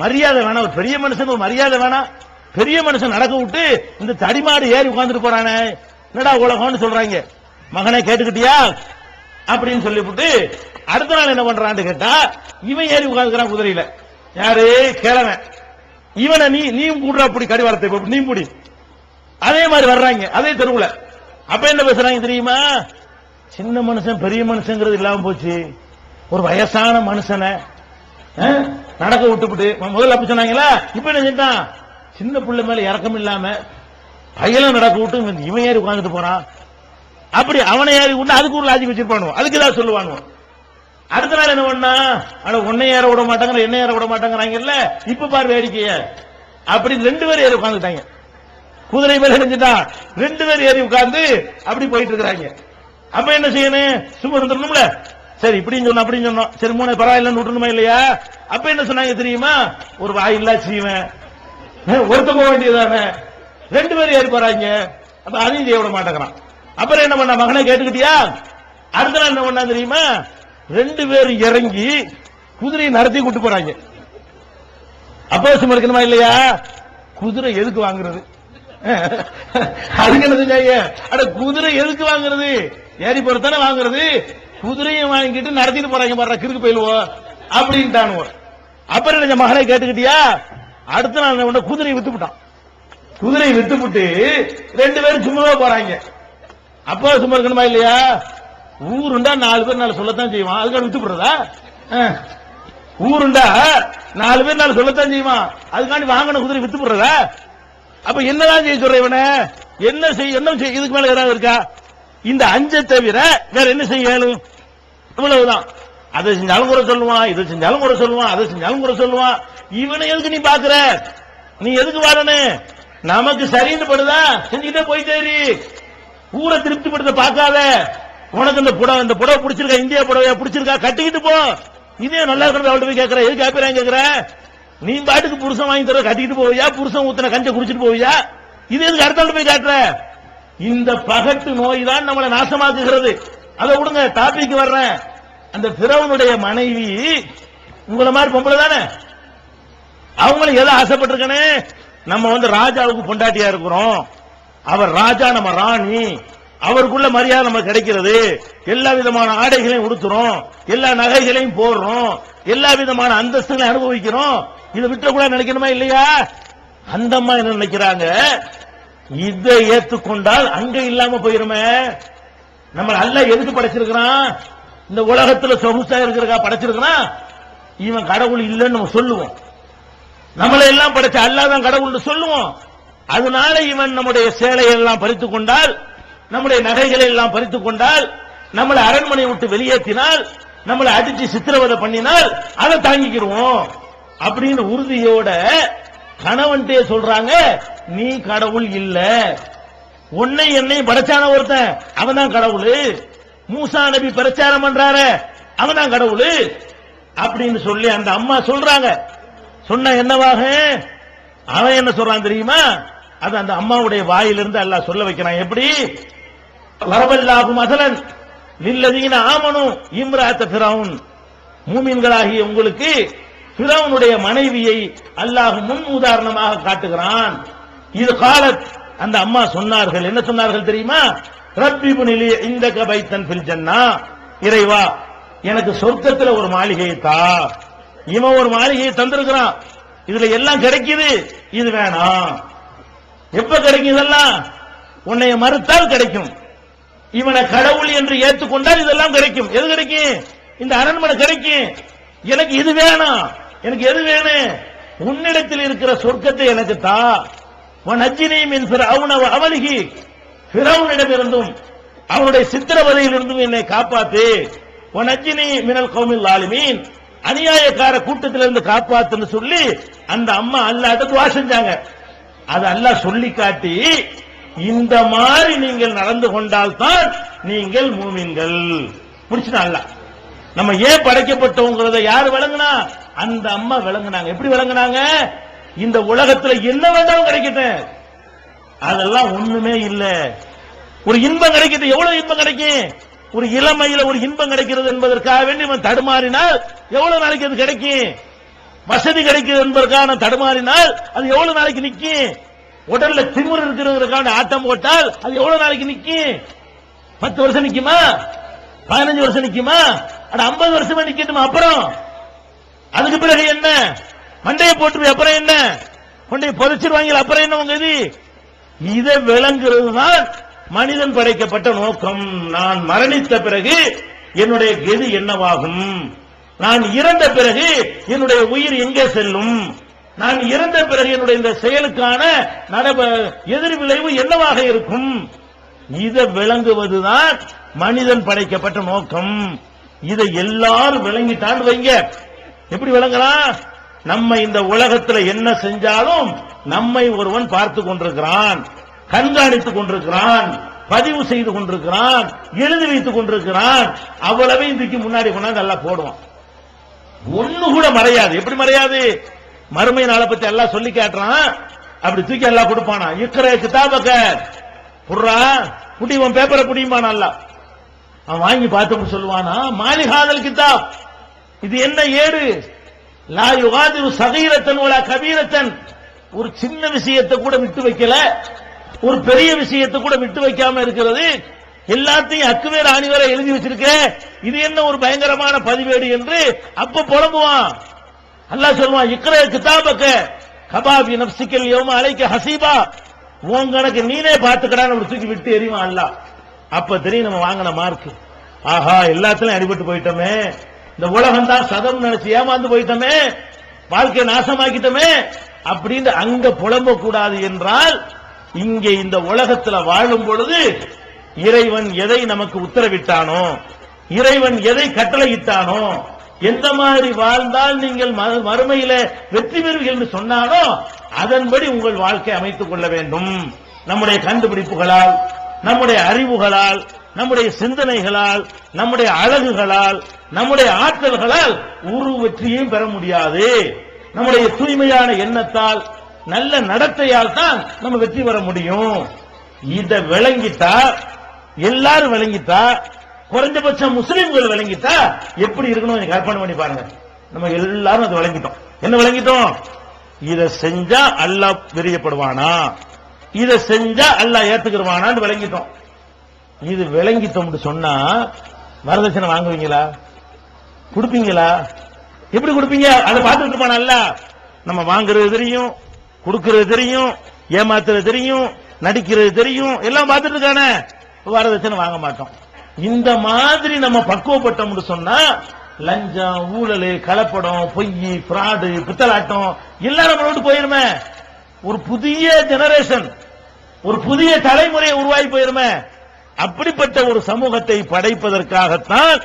மரியாதை வேணாம், ஒரு பெரிய மனுஷன் ஒரு மரியாதை வேணாம், பெரிய மனுஷன் நடக்க விட்டு இந்த தடிமாடு ஏறி உட்கார்ந்துட்டு போறானே, என்னடா உலகம்னு சொல்றாங்க. மகனை கேட்டுக்கிட்டியா அப்படின்னு சொல்லிவிட்டு அடுத்த நாள் என்ன பண்றான்னு கேட்டா, இவன் ஏறி உட்கார்ந்துக்கிறான் குதிரையில. யாரு? கிழவன். இவனை நீயும் கூடுறா, அப்படி கடிவாளத்தை நீ முடி. அதே மாதிரி வர்றாங்க அதே தெருவுல. அப்ப என்ன பேசுறாங்க தெரியுமா? சின்ன மனுஷன் பெரிய மனுஷங்கிறது இல்லாம போச்சு, ஒரு வயசான மனுஷனை நடக்க விட்டுவிட்டு, முதல்ல அப்படி சொன்னாங்களா, இப்ப என்ன செஞ்சான், சின்ன பிள்ளை மேல இறக்கம் இல்லாம பையனும் நடக்க விட்டு இவன் ஏறி உட்கார்ந்துட்டு போறான். அப்படி அவனை ஏறி விட்டு அதுக்கு ஒரு லாஜிக் வச்சிருப்பானுவோம், அதுக்கு ஏதாவது சொல்லுவானுவோம். அடுத்த நாள் என்ன பண்ணா, ஆனா உன்னை ஏற விட மாட்டாங்க, என்ன ஏற விட மாட்டாங்கிறாங்கல்ல, இப்ப பாரு வேடிக்கைய. அப்படி 2 பேர் ஏறி உட்கார்ந்துட்டாங்க. குதிரை மேல செஞ்சுட்டான், 2 பேர் ஏறி உட்கார்ந்து அப்படி போயிட்டு இருக்கிறாங்க. அப்ப என்ன செய்யணும்? சும்மா இருந்துடணும்ல. சரி இப்படின்னு சொன்னோம் அப்படின்னு சொன்னோம், சரி 3 பரவாயில்லன்னு விட்டுணுமா இல்லையா? அப்ப என்ன சொன்னாங்க தெரியுமா? ஒரு வாயில்லா சீவன் ஒருத்த போக வேண்டியதானே, 2 பேர் ஏறி போறாங்க. அப்ப அதையும் செய்ய விட மாட்டேங்கிறான். அப்புறம் என்ன பண்ண, மகனை கேட்டுக்கிட்டியா? அடுத்த நாள் என்ன பண்ணா தெரியுமா? 2 பேர் இறங்கி குதிரையை நடத்தி கூட்டு போறாங்க. அப்போசம் இருக்கணுமா இல்லையா? குதிரை எதுக்கு வாங்குறது? அதுக்கு என்ன செஞ்சாங்க? அட குதிரை எதுக்கு வாங்குறது? ஏறி போறதானே வாங்குறது. குதிரையை வாங்கிட்டு நடத்திட்டு போறாங்க, பாரு கிறுக்கு போயிடுவோம் அப்படின்ட்டானுவோ. அப்புறம் என்ன, மகனை கேட்டுக்கிட்டியா? அடுத்த நாள் என்ன, குதிரையை வித்துவிட்டான். குதிரையை வித்துவிட்டு 2 பேரும் சும்மாவே போறாங்க. அப்போ சும்மா இருக்கணுமா இல்லையா? ஊருண்டா 4 பேர் 4 சொல்லத்தான் செய்வான், அதுக்காக வித்து போடுறதா? ஊருண்டா 4 பேர் 4 சொல்லத்தான் செய்வான், அதுக்காண்டி வாங்கின குதிரை வித்து போடுறதா? அப்ப என்னதான் செய்ய சொல்ற இவனை? என்ன செய்ய, இதுக்கு மேல ஏதாவது இருக்கா? இந்த 5 தவிர வேற என்ன செய்யணும்? இவ்வளவுதான். அதை செஞ்சாலும் கூட சொல்லுவான், இதை செஞ்சாலும் கூட சொல்லுவான், அதை செஞ்சாலும் கூட சொல்லுவான். இவனை எதுக்கு நீ பாக்குற? நீ எதுக்கு வாழணும்? நமக்கு சரின்னு படுதா செஞ்சுக்கிட்டே போயிட்டே ஊரை திருப்திப்படுத்த பார்க்காத. உனக்கு இந்த புடவை பிடிச்சிருக்கா, இந்தியா புடவையா பிடிச்சிருக்கா, கட்டிக்கிட்டு போ. இதே நல்லா இருக்கிறத அவள்கிட்ட போய் கேட்கற, எதுக்கு கேட்கறேன் கேட்கற? நீ பாட்டுக்கு புருஷன் வாங்கி தர கட்டிக்கிட்டு போவியா, புருஷன் ஊத்தின கஞ்ச குடிச்சிட்டு போவியா? இது எதுக்கு அடுத்த போய் காட்டுற? இந்த பகட்டு நோய் தான் நம்மளை நாசமாக்குகிறது. அதை விடுங்க, டாபிக் வர்றேன். அந்த பிறவனுடைய மனைவி உங்களை மாதிரி பொம்பளை தானே, அவங்களும் எதை ஆசைப்பட்டிருக்கனே, நம்ம ராஜாவுக்கு பொண்டாட்டியா இருக்கிறோம், அவர் ராஜா நம்ம ராணி, அவருக்குள்ள மரியாதை நமக்கு கிடைக்கிறது, எல்லா விதமான ஆடைகளையும் உடுத்துறோம், எல்லா நகைகளையும் போடுறோம், எல்லா விதமான அந்தஸ்துகளையும் அனுபவிக்கிறோம், இதை விட்டு கூட நினைக்கணுமா இல்லையா? அந்த அம்மா என்ன நினைக்கிறாங்க, இதை ஏற்றுக்கொண்டால் அங்க இல்லாம போயிருமே. நம்ம அல்லாஹ் எதுக்கு படைச்சிருக்கிறான்? இந்த உலகத்துல சொகுசா இருக்கிறக்கா படைச்சிருக்கிறான்? இவன் கடவுள் இல்லைன்னு நம்ம சொல்லுவோம், நம்மளை எல்லாம் படைச்ச அல்லாஹ் தான் கடவுள்னு சொல்லுவோம். அதனால இவன் நம்முடைய சேலையை எல்லாம் பறித்துக் கொண்டால், நம்முடைய நகைகளை எல்லாம் பறித்துக் கொண்டால், நம்மளை அரண்மனை விட்டு வெளியேற்றினால், நம்மளை அடிச்சு சித்திரவதை பண்ணினால் அதை தாங்கிக்கிறோம் அப்படின்னு உறுதியோட கணவன்ட்டே சொல்றாங்க, நீ கடவுள் இல்ல, உன்னை என்னை படைச்சான ஒருத்தன் அவன் தான் கடவுள், மூசா நபி பிரச்சாரம் பண்றாரு அவன் தான் கடவுள் அப்படின்னு சொல்லி அந்த அம்மா சொல்றாங்க. சொன்ன என்னவாக அவன் என்ன சொல்றான் தெரியுமா? அது அந்த அம்மாவுடைய வாயிலிருந்து அல்லாஹ் சொல்ல வைக்கிறான். எப்படி? வரவல்லாஹு மஸலன் லில்லதீன ஆமனு இம்ராஅத் ஃபிரௌன், மூமின்களாகிய உங்களுக்கு ஃபிரௌனுடைய மனைவியை அல்லாஹ் முன் உதாரணமாக காட்டுகிறான். இது காலத், அந்த அம்மா சொன்னார்கள், என்ன சொன்னார்கள் தெரியுமா? ரப்பி புனிலி இந்தக பைத்தன் ஃபில் ஜன்னா, இறைவா எனக்கு சொர்க்கத்துல ஒரு மாளிகையை தா. இவன் ஒரு மாளிகையை தந்திருக்கிறான், இதுல எல்லாம் கிடைக்குது, இது வேணாம். எப்ப கிடைக்கும் இதெல்லாம்? உன்னை மறுத்தால் கிடைக்கும், இவனை கடவுள் என்று ஏற்றுக்கொண்டால் இதெல்லாம் கிடைக்கும். எது கிடைக்கும்? இந்த அரண்மனை கிடைக்கும். எனக்கு இது வேணாம், எனக்கு எது வேணும்? உன்னிடத்தில் இருக்கிற சொர்க்கத்தை எனக்கு தா. வனஜ்ஜினி மின் ஃபிரௌன வ அமலிஹி, ஃபிரௌனிடமிருந்தும் அவனுடைய சித்திரவதையிலிருந்தும் என்னை காப்பாத்து. வனஜ்ஜினி மினல் கௌமில் ஸாலிமீன், அநியாயக்கார கூட்டத்திலிருந்து காப்பாத்துன்னு சொல்லி அந்த அம்மா அல்லாஹ்ட்ட துஆ செஞ்சாங்க. அது அல்லாஹ் சொல்லி காட்டி, இந்த மாதிரி நீங்கள் நடந்து கொண்டால்தான் நீங்கள் மூமின்கள். புடிச்சுனா அல்லாஹ் நம்ம ஏன் படைக்கப்பட்டோங்கிறத யாரு விளங்குனா? அந்த அம்மா விளங்குனாங்க. எப்படி விளங்குனாங்க? இந்த உலகத்துல என்ன வேண்டாலும் கிடைக்கட்டும், அதெல்லாம் ஒண்ணுமே இல்ல. ஒரு இன்பம் கிடைக்கிறது, எவ்வளவு இன்பம் கிடைக்கும்? ஒரு இளமையில ஒரு இன்பம் கிடைக்கிறது என்பதற்காக வேண்டி இவன் தடுமாறினால் எவ்வளவு நாளைக்கு அது கிடைக்கும்? வசதி கிடைக்கிறது என்பதற்காக தடுமாறினால் அது எவ்வளவு நாளைக்கு நிக்கும்? உடல்ல திமிர் இருக்கிறதுக்கான ஆட்டம் போட்டால் அது எவ்வளவு நாளைக்கு நிக்கும்? 10 வருஷம் நிக்குமா? 15 வருஷம் நிக்குமா? 50 வருஷமா நிக்கட்டுமா? அப்புறம் அதுக்கு பிறகு என்ன? மண்டையை போட்டு அப்புறம் என்ன? கொண்டை புதைச்சிருவாங்க, அப்புறம் என்ன உங்க இது? இதை விளங்குறது தான் மனிதன் படைக்கப்பட்ட நோக்கம். நான் மரணித்த பிறகு என்னுடைய கதி என்னவாகும்? நான் இறந்த பிறகு என்னுடைய உயிர் எங்கே செல்லும்? நான் இறந்த பிறகு என்னுடைய இந்த செயலுக்கான எதிர் விளைவு என்னவாக இருக்கும்? இதை விளங்குவதுதான் மனிதன் படைக்கப்பட்ட நோக்கம். இதை எல்லாரும் விளங்கிட்டான் வைங்க. எப்படி விளங்கலாம்? நம்ம இந்த உலகத்தில் என்ன செஞ்சாலும் நம்மை ஒருவன் பார்த்து கொண்டிருக்கிறான், கண்காணித்துக் கொண்டிருக்கிறான், பதிவு செய்து கொண்டிருக்கிறான், எழுதி வைத்துக் கொண்டிருக்கிறான். அவ்வளவையும் தூக்கி முன்னாடி கொண்டாந்து எல்லாம் போடுவான், ஒண்ணு கூட மறையாது. எப்படி மறையாது? மறுமை நாளை பத்தி எல்லாம் சொல்லி காட்டுறான், அப்படி தூக்கி எல்லாம் கொடுப்பானா. இக்கற கிதாபக்க புர்ரா குடிவன் பேப்பரை குடியுமானா அல்ல, அவன் வாங்கி பார்த்து சொல்லுவானா, மாலிஹாதல் கிதாப், இது என்ன ஏடு? லா யுகாதிரு சகீரத்தன் வலா கபீரத்தன், ஒரு சின்ன விஷயத்தை கூட விட்டு வைக்கல, ஒரு பெரிய விஷயத்தை கூட விட்டு வைக்காம இருக்கிறது, எல்லாத்தையும் அக்குவேர ஆணிவரை எழுதி வச்சிருக்க, இது என்ன ஒரு பயங்கரமான பதிவேடு என்று அப்ப புலம்புவான். அல்லாஹ் சொல்லுவான், இக்ர கிதாபக்க கபாபி நப்சிக்கல் யௌம அலைக்க ஹசீபா, உன் கணக்கு நீனே பார்த்துக்கடான்னு ஒரு தூக்கி விட்டு எறிவான் அல்லாஹ். அப்ப தெரியும் நம்ம வாங்கின மார்க். ஆஹா, எல்லாத்திலும் அடிபட்டு போயிட்டோமே, இந்த உலகம் தான் சதம் நினைச்சு ஏமாந்து போயிட்டோமே, வாழ்க்கையை நாசமாக்கிட்டோமே அப்படின்னு அங்க புலம்ப கூடாது என்றால், இங்கே இந்த உலகத்தில் வாழும் பொழுது இறைவன் எதை நமக்கு உத்தரவிட்டானோ, இறைவன் எதை கட்டளையிட்டானோ, எந்த மாதிரி வாழ்ந்தால் நீங்கள் மறுமையில வெற்றி பெறுவீர்கள் என்று சொன்னானோ அதன்படி உங்கள் வாழ்க்கை அமைத்துக் கொள்ள வேண்டும். நம்முடைய கண்டுபிடிப்புகளால், நம்முடைய அறிவுகளால், நம்முடைய சிந்தனைகளால், நம்முடைய அழகுகளால், நம்முடைய ஆற்றல்களால் ஒரு வெற்றியையும் பெற முடியாது. நம்முடைய தூய்மையான எண்ணத்தால், நல்ல நடத்தையால் தான் நம்ம வெற்றி பெற முடியும். இத விளங்கிட்டா, எல்லாரும் விளங்கிட்டா, குறைஞ்சபட்சம் முஸ்லிம்கள் விளங்கிட்டா எப்படி இருக்கணும் கற்பனை பண்ணி பாருங்க. நம்ம எல்லாரும் அது விளங்கிட்டோம். என்ன விளங்கிட்டோம்? இத செஞ்சா அல்லாஹ் பிரியப்படுவானா, இத செஞ்சா அல்லாஹ் ஏத்துக்குவானான்னு விளங்கிட்டோம். இது விளங்கிட்டோம்னு சொன்னா வரதட்சணை வாங்குவீங்களா, கொடுப்பீங்களா? எப்படி கொடுப்பீங்க? அதை பார்த்துட்டு இருப்பானல்ல. நம்ம வாங்குறது தெரியும், கொடுக்கிறது தெரியும், ஏமாத்துறது தெரியும், நடிக்கிறது தெரியும், எல்லாம் பார்த்துட்டு இருக்கானே. வரதட்சணை வாங்க மாட்டோம். இந்த மாதிரி நம்ம பக்குவப்பட்டோம்னு சொன்னா லஞ்சம், ஊழல், கலப்படம், பொய், பிராடு, பித்தலாட்டம் எல்லாம் நம்ம விட்டு போயிருமே. ஒரு புதிய ஜெனரேஷன், ஒரு புதிய தலைமுறையை உருவாகி போயிருமே. அப்படிப்பட்ட ஒரு சமூகத்தை படைப்பதற்காகத்தான்,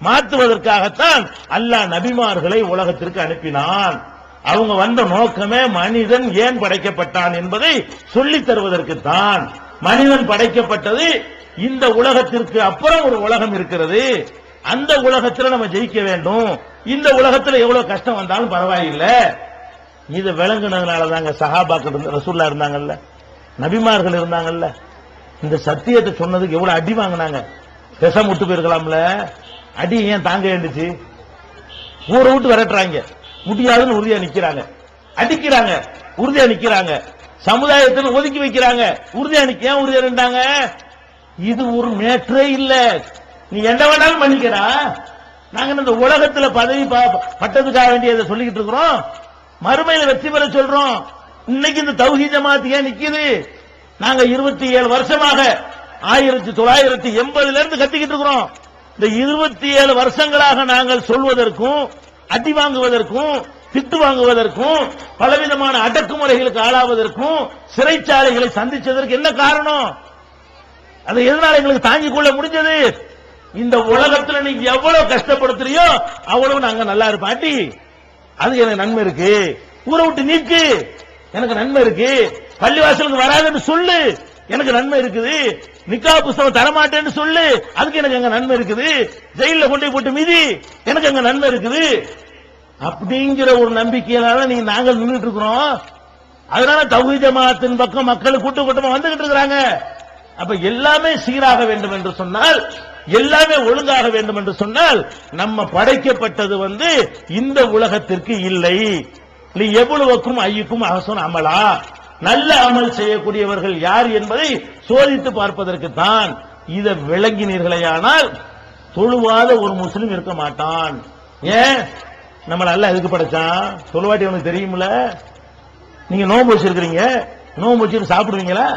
மாற்றுவதற்காகத்தான் அல்லாஹ் நபிமார்களை உலகத்திற்கு அனுப்பினான். அவங்க வந்த நோக்கமே மனிதன் ஏன் படைக்கப்பட்டான் என்பதை சொல்லித் தருவதற்குத்தான். மனிதன் படைக்கப்பட்டது இந்த உலகத்திற்கு அப்புறம் ஒரு உலகம் இருக்கிறது, அந்த உலகத்தில் நம்ம ஜெயிக்க வேண்டும். இந்த உலகத்தில் எவ்வளவு கஷ்டம் வந்தாலும் பரவாயில்லை. இது விளங்குனதுனால தாங்க சஹாபாக்கள் ரசூல்லா இருந்தாங்கல்ல, நபிமார்கள் இருந்தாங்கல்ல, இந்த சத்தியத்தை சொன்னதுக்கு எவ்வளவு அடி வாங்கினாங்க. விஷம் விட்டு போயிருக்கலாம்ல, அடி ஏன் தாங்க வேண்டுச்சு? ஊரை விட்டு விரட்டுறாங்க, முடியாதுன்னு உறுதியா நிக்கிறாங்க, அடிக்கிறாங்க, உறுதியா நிக்கிறாங்க, சமுதாயத்தில் ஒதுக்கி வைக்கிறாங்க, உறுதியா ஏன் உறுதியா நின்றாங்க? இது ஒரு மேற்றே இல்ல. நீ என்ன வேணாலும் பண்ணிக்கிறா, நாங்க இந்த உலகத்துல பதவி பட்டதுக்காக வேண்டியதை சொல்லிக்கிட்டு இருக்கிறோம், மறுமையில வெற்றி பெற சொல்றோம். இன்னைக்கு இந்த தௌஹீத் ஜமாத் ஏன் நிக்குது? நாங்க 27 வருஷமாக 1980 இருந்து கத்திக்கிட்டு இருக்கிறோம். இந்த 27 வருஷங்களாக நாங்கள் சொல்வதற்கும், அடி வாங்குவதற்கும், திட்டு வாங்குவதற்கும், பலவிதமான அடக்குமுறைகளுக்கு ஆளாவதற்கும், சிறைச்சாலைகளை சந்திச்சதற்கு என்ன காரணம்? அதை எதனால எங்களுக்கு தாங்கிக் கொள்ள முடிஞ்சது? இந்த உலகத்தில் நீங்க எவ்வளவு கஷ்டப்படுத்துறியோ அவ்வளவு நாங்க நல்லா இருப்பாட்டி. அது எனக்கு நன்மை இருக்கு. ஊரை விட்டு நீக்கு, எனக்கு நன்மை இருக்கு. பள்ளிவாசலுக்கு வராதுன்னு சொல்லு, எனக்கு நன்மை இருக்குது. நிக்கா புஸ்தகம் தரமாட்டேன்னு சொல்லு, அதுக்கு எனக்கு எங்க நன்மை இருக்குது. ஜெயில கொண்டு போட்டு மீதி, எனக்கு எங்க நன்மை இருக்குது. அப்படிங்கிற ஒரு நம்பிக்கையினால நீங்க நாங்கள் நின்றுட்டு இருக்கிறோம். அதனால தௌஹீத் ஜமாஅத்தின் பக்கம் மக்கள் கூட்ட கூட்டமா வந்துகிட்டு இருக்கிறாங்க. அப்ப எல்லாமே சீராக வேண்டும் என்று சொன்னால், எல்லாமே ஒழுங்காக வேண்டும் என்று சொன்னால், நம்ம படைக்கப்பட்டது இந்த உலகத்திற்கு இல்லை. எவ்வளவுக்கும் ஐயுக்கும் அகசன் அமலா, நல்ல அமல் செய்யக்கூடியவர்கள் யார் என்பதை சோதித்து பார்ப்பதற்கு தான். இதை விளங்கினீர்களேயானால் தொழுவாத ஒரு முஸ்லிம் இருக்க மாட்டான். ஏன்? நம்மள அல்லாஹ் எதுக்கு படைச்சான்? தொழுவாட்டி உனக்கு தெரியுமில்ல. நீங்க நோன்பு வச்சிருக்கீங்க, நோன்பு வச்சு சாப்பிடுவீங்களா?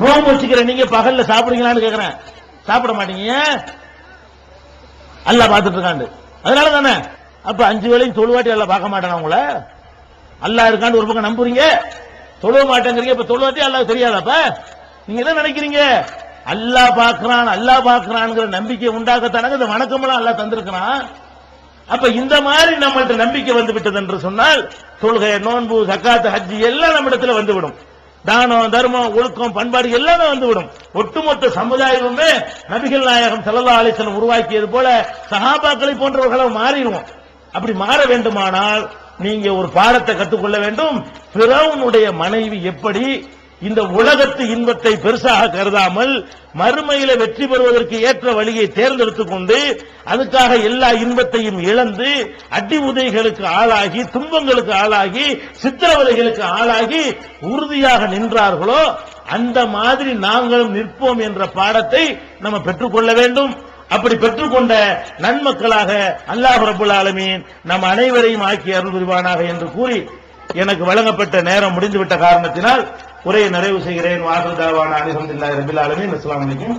நோன்பு வச்சுக்கிற நீங்க பகல்ல சாப்பிடுவீங்களான்னு கேக்குறேன். சாப்பிட மாட்டீங்க, அல்லாஹ் பார்த்துட்டு இருக்காண்டு. அதனால தானே. அப்ப 5 வேளையும் தொழுவாட்டி அல்லாஹ் பார்க்க மாட்டானா உங்கள? அல்லாஹ் இருக்கான்னு ஒரு பக்கம் நம்புறீங்க, தொழுவ மாட்டேங்கிறீங்க. இப்ப தொழுவாட்டி அல்லாஹ் தெரியாதப்ப நீங்க என்ன நினைக்கிறீங்க? அல்லாஹ் பார்க்கிறான், அல்லாஹ் பார்க்கிறான்ங்கிற நம்பிக்கை உண்டாக்கத்தானங்க இந்த வணக்கமெல்லாம் அல்லாஹ் தந்திருக்கிறான். அப்ப இந்த மாதிரி நம்மள்ட்ட நம்பிக்கை வந்து விட்டது என்று சொன்னால், தொழுகை, நோன்பு, ஜக்காத், ஹஜ் எல்லாம் நம்ம இடத்துல வந்துவிடும். தானம், தர்மம், ஒழுக்கம், பண்பாடு எல்லாமே வந்துவிடும். ஒட்டுமொத்த சமுதாயமுமே நபிகள் நாயகம் ஸல்லல்லாஹு அலைஹி வஸல்லம் உருவாக்கியது போல சஹாபாக்களை போன்றவர்களாக மாறிடுவோம். அப்படி மாற வேண்டுமானால் நீங்க ஒரு பாடத்தை கற்றுக்கொள்ள வேண்டும். ஃபிரௌனுடைய மனைவி எப்படி இந்த உலகத்து இன்பத்தை பெருசாக கருதாமல் மறுமையில வெற்றி பெறுவதற்கு ஏற்ற வழியை தேர்ந்தெடுத்துக் கொண்டு அதுக்காக எல்லா இன்பத்தையும் இழந்து அடி உதைகளுக்கு ஆளாகி, துன்பங்களுக்கு ஆளாகி, சித்திரவதைகளுக்கு ஆளாகி உறுதியாக நின்றார்களோ அந்த மாதிரி நாங்களும் நிற்போம் என்ற பாடத்தை நம்ம பெற்றுக்கொள்ள வேண்டும். அப்படி பெற்றுக்கொண்ட நன்மக்களாக அல்லாஹ் ரப்பல் ஆலமீன் நம் அனைவரையும் ஆக்கி அருள் புரிவானாக என்று கூறி, எனக்கு வழங்கப்பட்ட நேரம் முடிந்துவிட்ட காரணத்தினால் உரையை நிறைவு செய்கிறேன். வாஹிரு தாவானா அல்ஹம்துலில்லாஹி ரப்பில் ஆலமீன். அஸ்ஸலாமு அலைக்கும்.